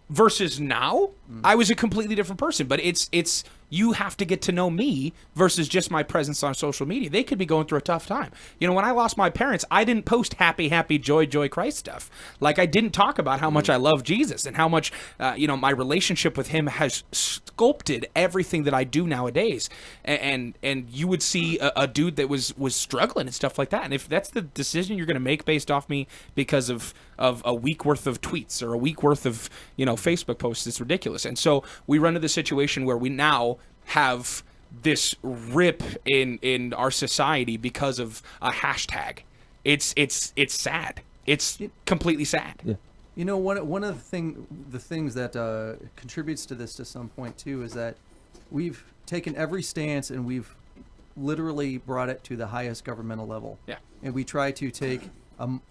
versus now, I was a completely different person. But it's you have to get to know me versus just my presence on social media. They could be going through a tough time. You know, when I lost my parents, I didn't post happy, joy, Christ stuff. Like, I didn't talk about how much I love Jesus and how much, my relationship with him has sculpted everything that I do nowadays. And you would see a dude that was struggling and stuff like that. And if that's the decision you're going to make based off me because of a week worth of tweets or a week worth of, Facebook posts, it's ridiculous. And so we run into the situation where we now have this rip in our society because of a hashtag. It's sad. It's completely sad. Yeah. You know, one of the things that contributes to this to some point too is that we've taken every stance and we've literally brought it to the highest governmental level. Yeah. And we try to take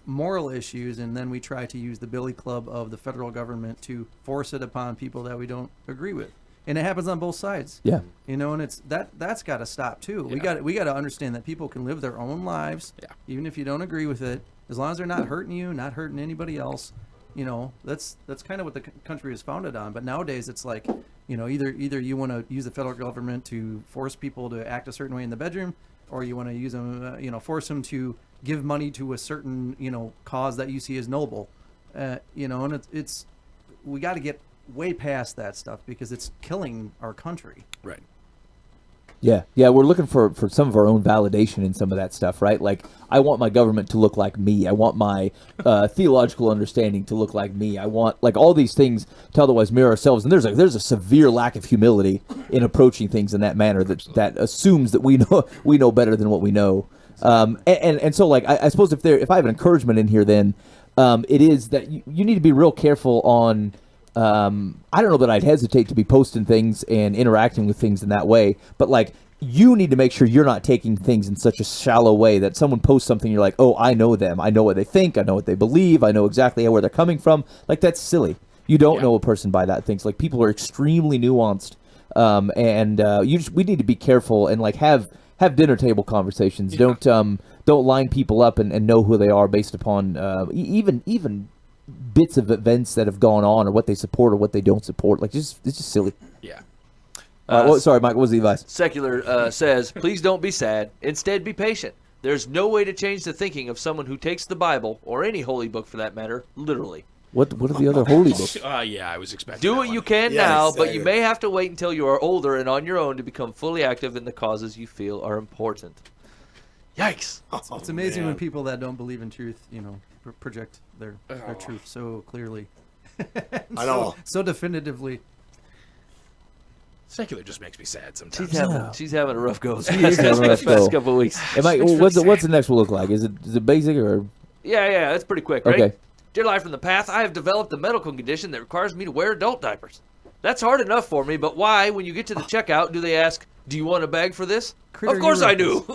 moral issues, and then we try to use the billy club of the federal government to force it upon people that we don't agree with. And it happens on both sides. Yeah. And it's that's got to stop too. Yeah. We got to understand that people can live their own lives, even if you don't agree with it, as long as they're not hurting you, not hurting anybody else. That's kind of what the country is founded on. But nowadays it's like, either you want to use the federal government to force people to act a certain way in the bedroom, or you want to use them, force them to give money to a certain, cause that you see as noble. And it's we got to get way past that stuff because it's killing our country. Right. Yeah, we're looking for some of our own validation in some of that stuff, right? Like, I want my government to look like me. I want my theological understanding to look like me. I want, like, all these things to otherwise mirror ourselves. And there's a severe lack of humility in approaching things in that manner that assumes that we know better than what we know. And so, like, I suppose if I have an encouragement in here, then it is that you need to be real careful on. I don't know that I'd hesitate to be posting things and interacting with things in that way, but like, you need to make sure you're not taking things in such a shallow way that someone posts something, you're like, oh, I know them. I know what they think. I know what they believe. I know exactly where they're coming from. Like, that's silly. You don't know a person by that things. Like, people are extremely nuanced. We need to be careful and like have dinner table conversations. Yeah. Don't line people up and know who they are based upon even bits of events that have gone on or what they support or what they don't support. Like, it's just silly. Yeah. Sorry, Mike, what was the advice? Secular says, please don't be sad. Instead, be patient. There's no way to change the thinking of someone who takes the Bible, or any holy book for that matter, literally. What are the other holy books? Yeah, I was expecting Do that what one. you can now, but you may have to wait until you are older and on your own to become fully active in the causes you feel are important. Yikes. It's amazing when people that don't believe in truth, project their truth so clearly. I know. So definitively. Secular just makes me sad sometimes. She's having a rough go. She's having a rough go. Past couple of weeks. What's the next one look like? Is it basic or? Yeah, it's pretty quick, right? Okay. Dear Life from the Path, I have developed a medical condition that requires me to wear adult diapers. That's hard enough for me, but why, when you get to the checkout, do they ask, do you want a bag for this? Of course I do.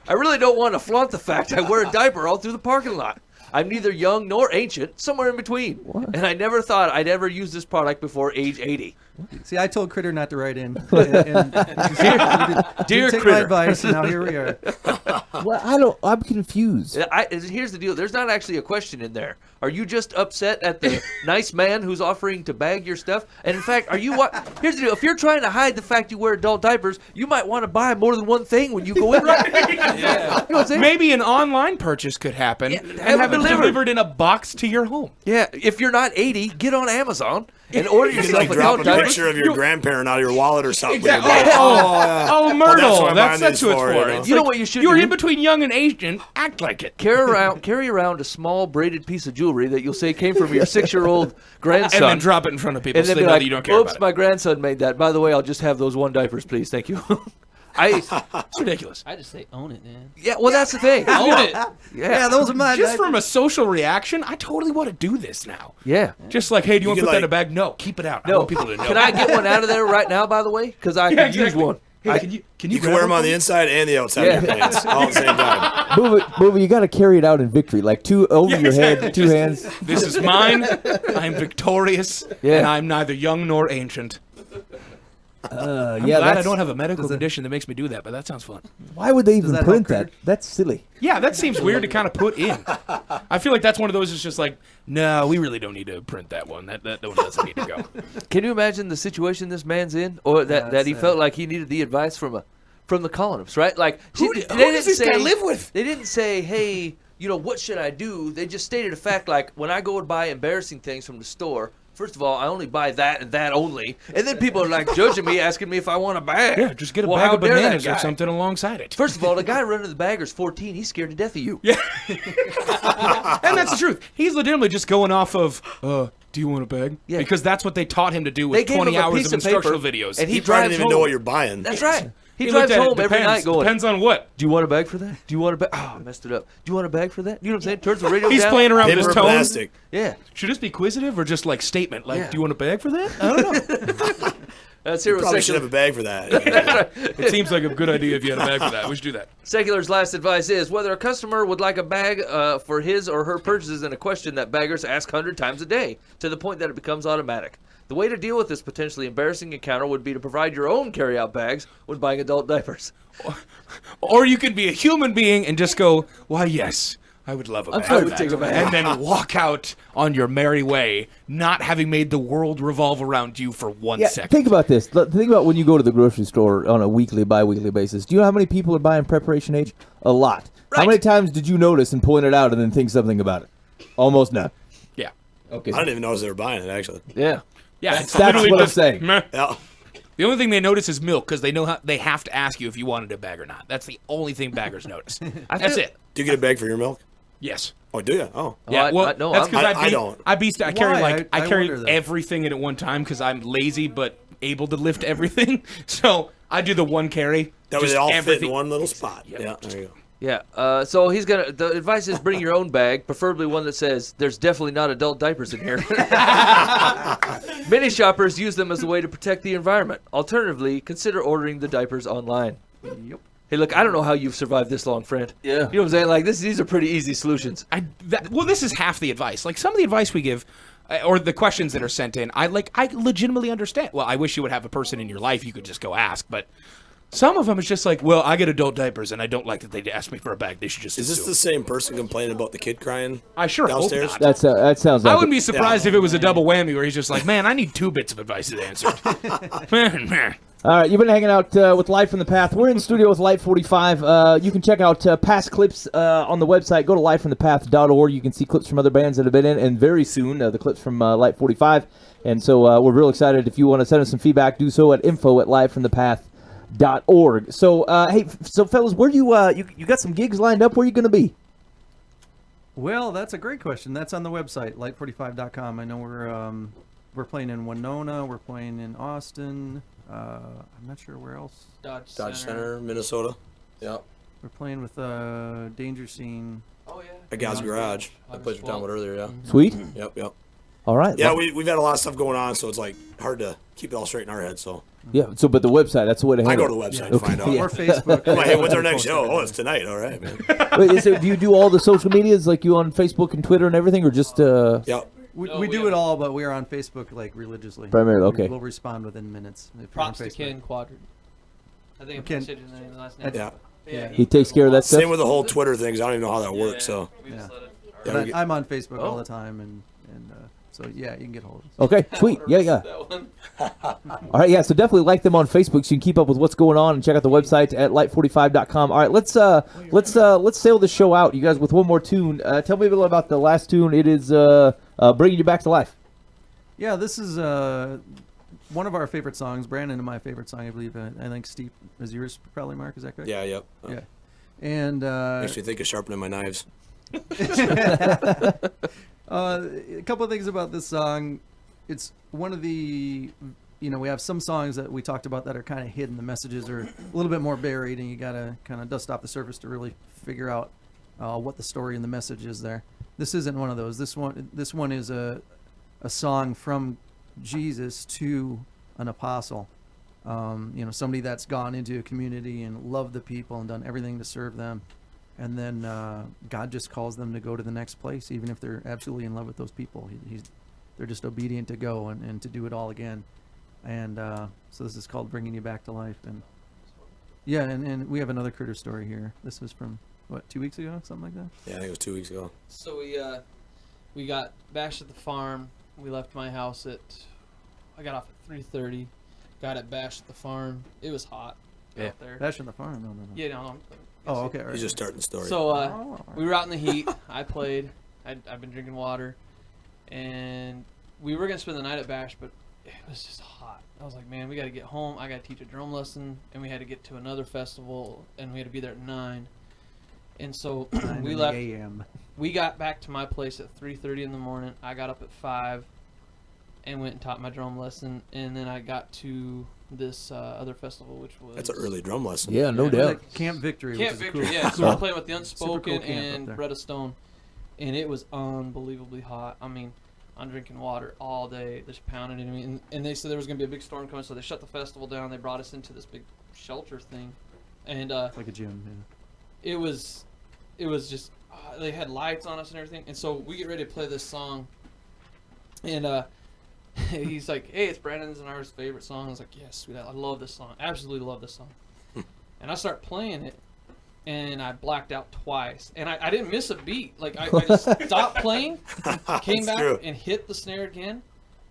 I really don't want to flaunt the fact I wear a diaper all through the parking lot. I'm neither young nor ancient, somewhere in between. And I never thought I'd ever use this product before age 80. See, I told Critter not to write in. And Dear take my Critter. advice, and now here we are. Well, I'm confused. Here's the deal. There's not actually a question in there. Are you just upset at the nice man who's offering to bag your stuff? And in fact, are you what? Here's the deal. If you're trying to hide the fact you wear adult diapers, you might want to buy more than one thing when you go in. Right? Yeah. You know what I'm saying? Maybe an online purchase could happen and have it delivered in a box to your home. Yeah. If you're not 80, get on Amazon and order You can yourself like drop adult a diapers. picture of your grandparent out of your wallet or something. Exactly. Like, Oh, Myrtle. what That's mine is who it's for, for. you know? It's You know like, what you should You're do? in between young and Asian. Act like it. Carry around a small braided piece of jewelry that you'll say came from your 6-year-old grandson. And then drop it in front of people And so then they be know like, that you don't care oops, about my grandson made that. By the way, I'll just have those 1 diapers, please. Thank you. It's ridiculous. I just say own it, man. Yeah, well, that's the thing. Own it. Yeah, those are my Just from a social reaction, I totally want to do this now. Yeah. Just like, hey, do you want to could, put that in like- a bag? No, keep it out. I No. want people to know. Can I get one out of there right now, by the way? Because I Yeah, could use exactly. one. Hey, can you You can grab wear them one on for the me? inside and the outside of your pants all at the same time. Booba, you got to carry it out in victory, like 2 over Yeah, your head, exactly. 2 hands. This is mine. I'm victorious, Yeah. and I'm neither young nor ancient. I'm glad I that's- don't have a medical condition that makes me do that, but that sounds fun. Why would they even that print help, that? That's silly. Yeah, that seems weird to kind of put in. I feel like that's one of those that's just like, no, we really don't need to print that one. That one doesn't need to go. Can you imagine the situation this man's in? Or that he felt like he needed the advice from the colonists, right? Like, Who they does didn't this guy say- live with? They didn't say, hey, what should I do? They just stated a fact like, when I go and buy embarrassing things from the store, first of all, I only buy that and that only. And then people are like judging me, asking me if I want a bag. Yeah, just get a Well, bag how of dare that bananas or guy? something alongside it. First of all, the guy running the bagger's 14. He's scared to death of you. Yeah. And that's the truth. He's legitimately just going off of, do you want a bag? Yeah. Because that's what they taught him to do They with gave 20 him a hours piece of of paper, instructional videos. and He probably drives didn't even home. know what you're buying. That's right. He looked drives at it, home every night going, Depends on what. do you want a bag for that? Do you want a bag? Oh, I messed it up. Do you want a bag for that? You know what I'm saying? Turns the radio He's down. playing around with Paper his or tone. plastic. Yeah. Should this be acquisitive or just like statement? Like, Yeah. do you want a bag for that? I don't know. That's here with Probably should secular. have a bag for that. It seems like a good idea if you had a bag for that. We should do that. Secular's last advice is whether a customer would like a bag for his or her purchases in a question that baggers ask 100 times a day, to the point that it becomes automatic. The way to deal with this potentially embarrassing encounter would be to provide your own carry-out bags when buying adult diapers. Or you could be a human being and just go, why, yes, I would love a bag. I would take a bag. And then walk out on your merry way, not having made the world revolve around you for 1 Yeah, second. think about this. Think about when you go to the grocery store on a weekly, bi-weekly basis. Do you know how many people are buying preparation H? A lot. How Right. many times did you notice and point it out and then think something about it? Almost none. Yeah. Okay. I didn't even notice they were buying it, actually. Yeah. Yeah, it's That's literally what I'm just, saying. meh. Yeah. The only thing they notice is milk because they know how they have to ask you if you wanted a bag or not. That's the only thing baggers notice. That's feel- it. Do you get a bag for your milk? Yes. Oh, do you? Oh. Yeah, well, no, that's I'm- because I don't. I carry Why? like I I carry wonder that. everything in at one time because I'm lazy but able to lift everything. So I do the one carry. That way just they all fit everything. in one little spot. Yeah, there you go. Yeah. So the advice is bring your own bag, preferably one that says, there's definitely not adult diapers in here. Many shoppers use them as a way to protect the environment. Alternatively, consider ordering the diapers online. Yep. Hey, look, I don't know how you've survived this long, friend. Yeah. You know what I'm saying? Like, these are pretty easy solutions. Well, this is half the advice. Like some of the advice we give, or the questions that are sent in, I legitimately understand. Well, I wish you would have a person in your life you could just go ask, but some of them is just like, well, I get adult diapers and I don't like that they ask me for a bag. They should just Is this assume. the same person complaining about the kid crying I sure hope downstairs? not. That sounds like I wouldn't it. be surprised if it was a double whammy where he's just like, man, I need 2 bits of advice answered. All right, you've been hanging out with Light from the Path. We're in the studio with Light45. You can check out past clips on the website. Go to lightfromthepath.org. You can see clips from other bands that have been in, and very soon the clips from Light45. And so we're real excited. If you want to send us some feedback, do so at info@lightfromthepath.org. So, hey, fellas, where you got some gigs lined up? Where are you going to be? Well, that's a great question. That's on the website, light45.com. I know we're playing in Winona. We're playing in Austin. I'm not sure where else. Dodge Center, Minnesota. Yep. We're playing with Danger Scene. Oh, yeah. At God's Garage. That place we were talking about earlier, yeah. Sweet. Yep. All right. Yeah, we've had a lot of stuff going on, so it's like hard to keep it all straight in our heads. So Yeah. So, but the website, that's the way to I handle go to it. the website to find out. Yeah. Or Facebook. I'm like, hey, when's our next show? Oh, it's tonight. All right, man. Wait, do you do all the social medias, like you on Facebook and Twitter and everything, or just Yeah. We do it all, but we are on Facebook like religiously. Primarily, okay. We'll respond within minutes. If Props you're to on Facebook. Ken Quadrant. I think Ken- I'm saying his name last name. Yeah. Yeah. he takes care of that stuff? Same with the whole Twitter things. I don't even know how that works. So Yeah. yeah, But we get- I'm on Facebook all Oh. the time, and so yeah, you can get hold of us. Okay, sweet. Yeah, yeah. That one. All right, yeah. So definitely like them on Facebook so you can keep up with what's going on and check out the website at light45.com. All right, let's sail the show out, you guys, with one more tune. Tell me a little about the last tune. It is Bringing You Back to Life. Yeah, this is one of our favorite songs. Brandon and my favorite song, I believe. I think Steve is yours, probably, Mark. Is that correct? yeah, yep. Yeah. And Makes me think of sharpening my knives. a couple of things about this song. It's one of the, we have some songs that we talked about that are kind of hidden. The messages are a little bit more buried, and you got to kind of dust off the surface to really figure out what the story and the message is there. This isn't one of those. This one is a song from Jesus to an apostle. Somebody that's gone into a community and loved the people and done everything to serve them. And then God just calls them to go to the next place, even if they're absolutely in love with those people. They're just obedient to go and to do it all again. And so this is called Bringing You Back to Life. And yeah, and we have another critter story here. This was from, 2 weeks ago? Something like that? Yeah, I think it was 2 weeks ago. So we got bashed at the farm. We left my house I got off at 3:30. Got it bashed at the farm. It was hot out there. Bash on the farm? No. Yeah, no. Oh, okay. All right. He's just starting the story. So we were out in the heat. I played. I've been drinking water, and we were gonna spend the night at Bash, but it was just hot. I was like, man, we got to get home. I got to teach a drum lesson, and we had to get to another festival, and we had to be there at 9. And so we left. a.m. We got back to my place at 3:30 in the morning. I got up at 5 and went and taught my drum lesson, and then I got to this other festival, which was That's an early drum lesson. Yeah, no It was doubt. at Camp Victory. Camp which is Victory. cool. Yeah, so we're playing with the Unspoken cool camp up and there. Red Stone, and it was unbelievably hot. I mean, I'm drinking water all day, just pounding into me, and they said there was gonna be a big storm coming, so they shut the festival down. They brought us into this big shelter thing, and Like a gym. Yeah. it was just they had lights on us and everything, and so we get ready to play this song, and he's like, hey, it's Brandon's and ours favorite song. I was like, yes, sweet, I love this song, absolutely love this song. And I start playing it, and I blacked out twice, and I didn't miss a beat. Like I just stopped playing, came That's back true. and hit the snare again,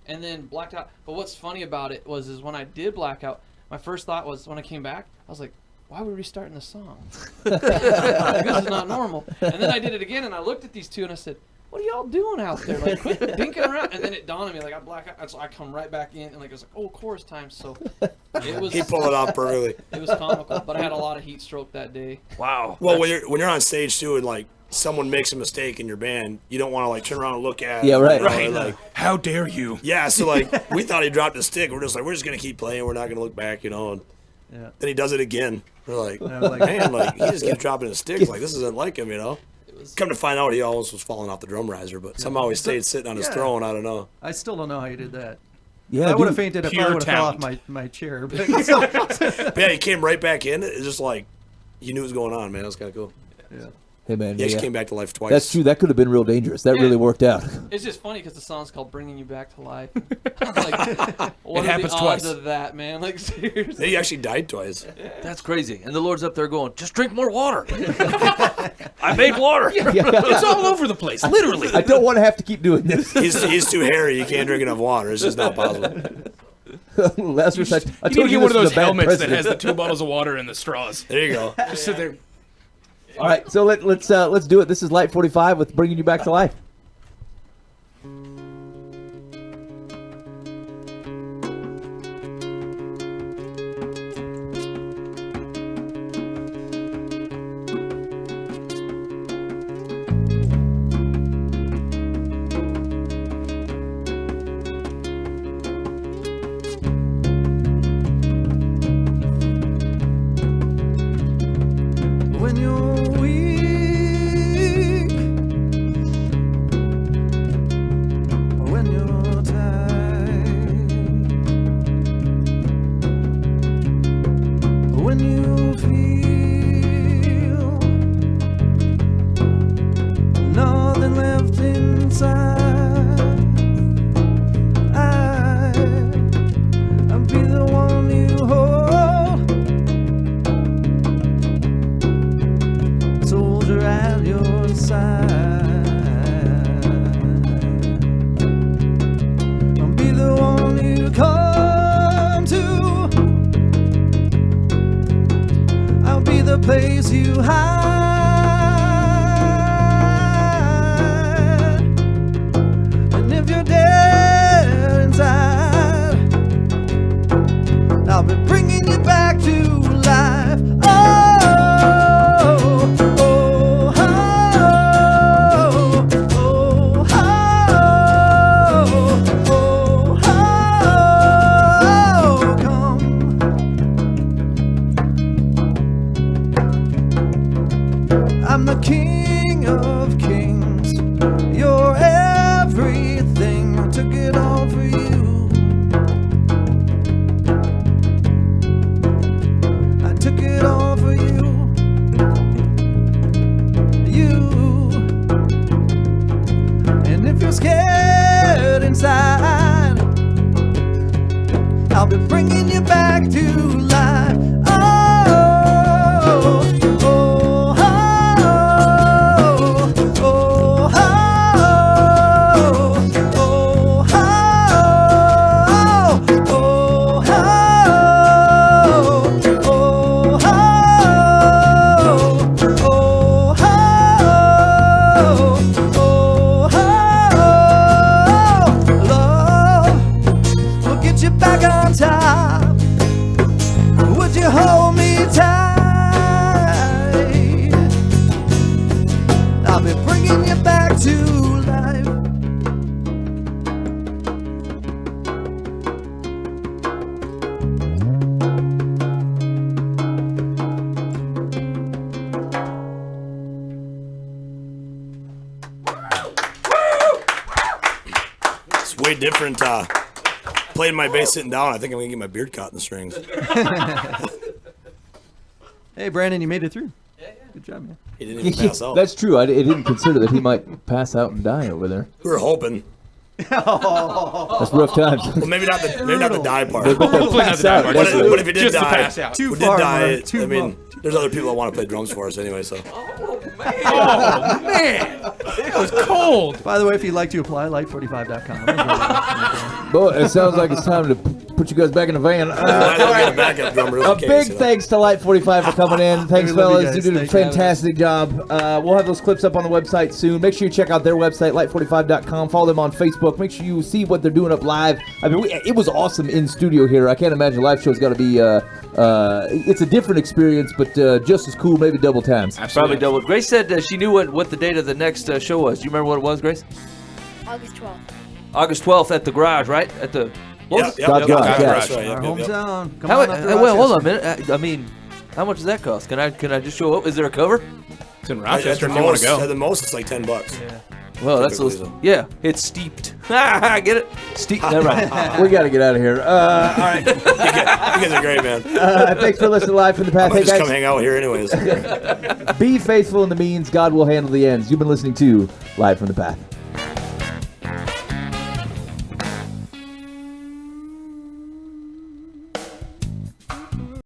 and then blacked out. But what's funny about it is when I did black out, my first thought was when I came back, I was like, why are we restarting the song? Like, this is not normal. And then I did it again, and I looked at these two, and I said, what are y'all doing out there? Like, quit dinking around. And then it dawned on me, like, I black out. So I come right back in, and like, it was like, oh, chorus time. So it was, He pulled it off perfectly. it was comical, but I had a lot of heat stroke that day. Wow. Well, when you're on stage too, and like someone makes a mistake in your band, you don't want to like turn around and look at. Yeah, right. you know, Right. Like, How dare you? yeah. So like we thought he dropped his stick. We're just like, we're just gonna keep playing. We're not gonna look back, And Yeah. then he does it again. We're like, I was like, man, like he just keeps dropping his sticks. Like this isn't like him, It was, Come to find out, he almost was falling off the drum riser, but somehow he stayed sitting on his Yeah. throne. I don't know. I still don't know how you did that. Yeah, I would have dude. fainted if I Pure would have fell off talent. my chair. But But yeah, he came right back in. It's just like you knew what was going on, man. It was kind of cool. yeah. Hey, man. He Yeah, just came back to life twice. That's true. That could have been real dangerous. That Yeah. really worked out. it's just funny because the song's called "Bringing You Back to Life." I was like, what are happens the twice. odds of that, man? Like seriously. He actually died twice. That's crazy. And the Lord's up there going, just drink more water. I made water. It's all over the place, literally. I don't want to have to keep doing this. He's too hairy. He can't drink enough water. It's just not possible. Lazarus, I You told need to get one of this was those a bad helmets that precedent. has the 2 bottles of water and the straws. There you go. Just sit there. All right, so let's do it. This is Light 45 with Bringing You Back to Life. When you're weak place you hide. And if you're dead inside, I'll be bringing you back to life. Oh, oh, oh, oh, oh, oh, come. I'm the King of Kings. You're everything. I took it all for you. I took it all for you. You. And if you're scared inside, I'll be bringing you back to life. Oh, oh, oh, oh, oh, love will get you back on top. Would you hold me tight? I'll be bringing you back to life. It's way different. Playing my bass sitting down. I think I'm gonna get my beard caught in the strings. Hey, Brandon, you made it through. Good job, man. He didn't even pass out. That's true. I didn't consider that he might pass out and die over there. We were hoping. That's rough times. Well, maybe not the die part. Hopefully not the die part. But if he did Just to die, pass out. Too if he far, did die, man. Too I mean, long. there's other people that want to play drums for us anyway. So Oh man, it was cold. By the way, if you'd like to apply, light45.com. Boy, it sounds like it's time to put you guys back in the van. Glad that we got a backup drummer. A big thanks to Light45 for coming in. Thanks, We love you fellas. You guys. did a Thank you. fantastic job. We'll have those clips up on the website soon. Make sure you check out their website, light45.com. Follow them on Facebook. Make sure you see what they're doing up live. I mean, it was awesome in studio here. I can't imagine a live show's got to be. It's a different experience, but just as cool, maybe double times. Probably double. Grace said she knew what the date of the next show was. Do you remember what it was, Grace? August 12th. August 12th at the garage, right? At the. What was it? God's garage, yeah. That's right. Our Yep. hometown. Come How, on up to well, hold Rochester. on a minute. I mean, how much does that cost? Can I just show up? Is there a cover? It's in At Rochester the if you want to most, go. at the most, it's like $10. Well, that's Typically, a, though. yeah. It's steeped. Get it? Steeped. All right. We got to get out of here. All right. You guys are great, man. Thanks for listening live from the I path. might Hey, just come guys, hang out here anyways. be faithful in the means. God will handle the ends. You've been listening to Live from the Path.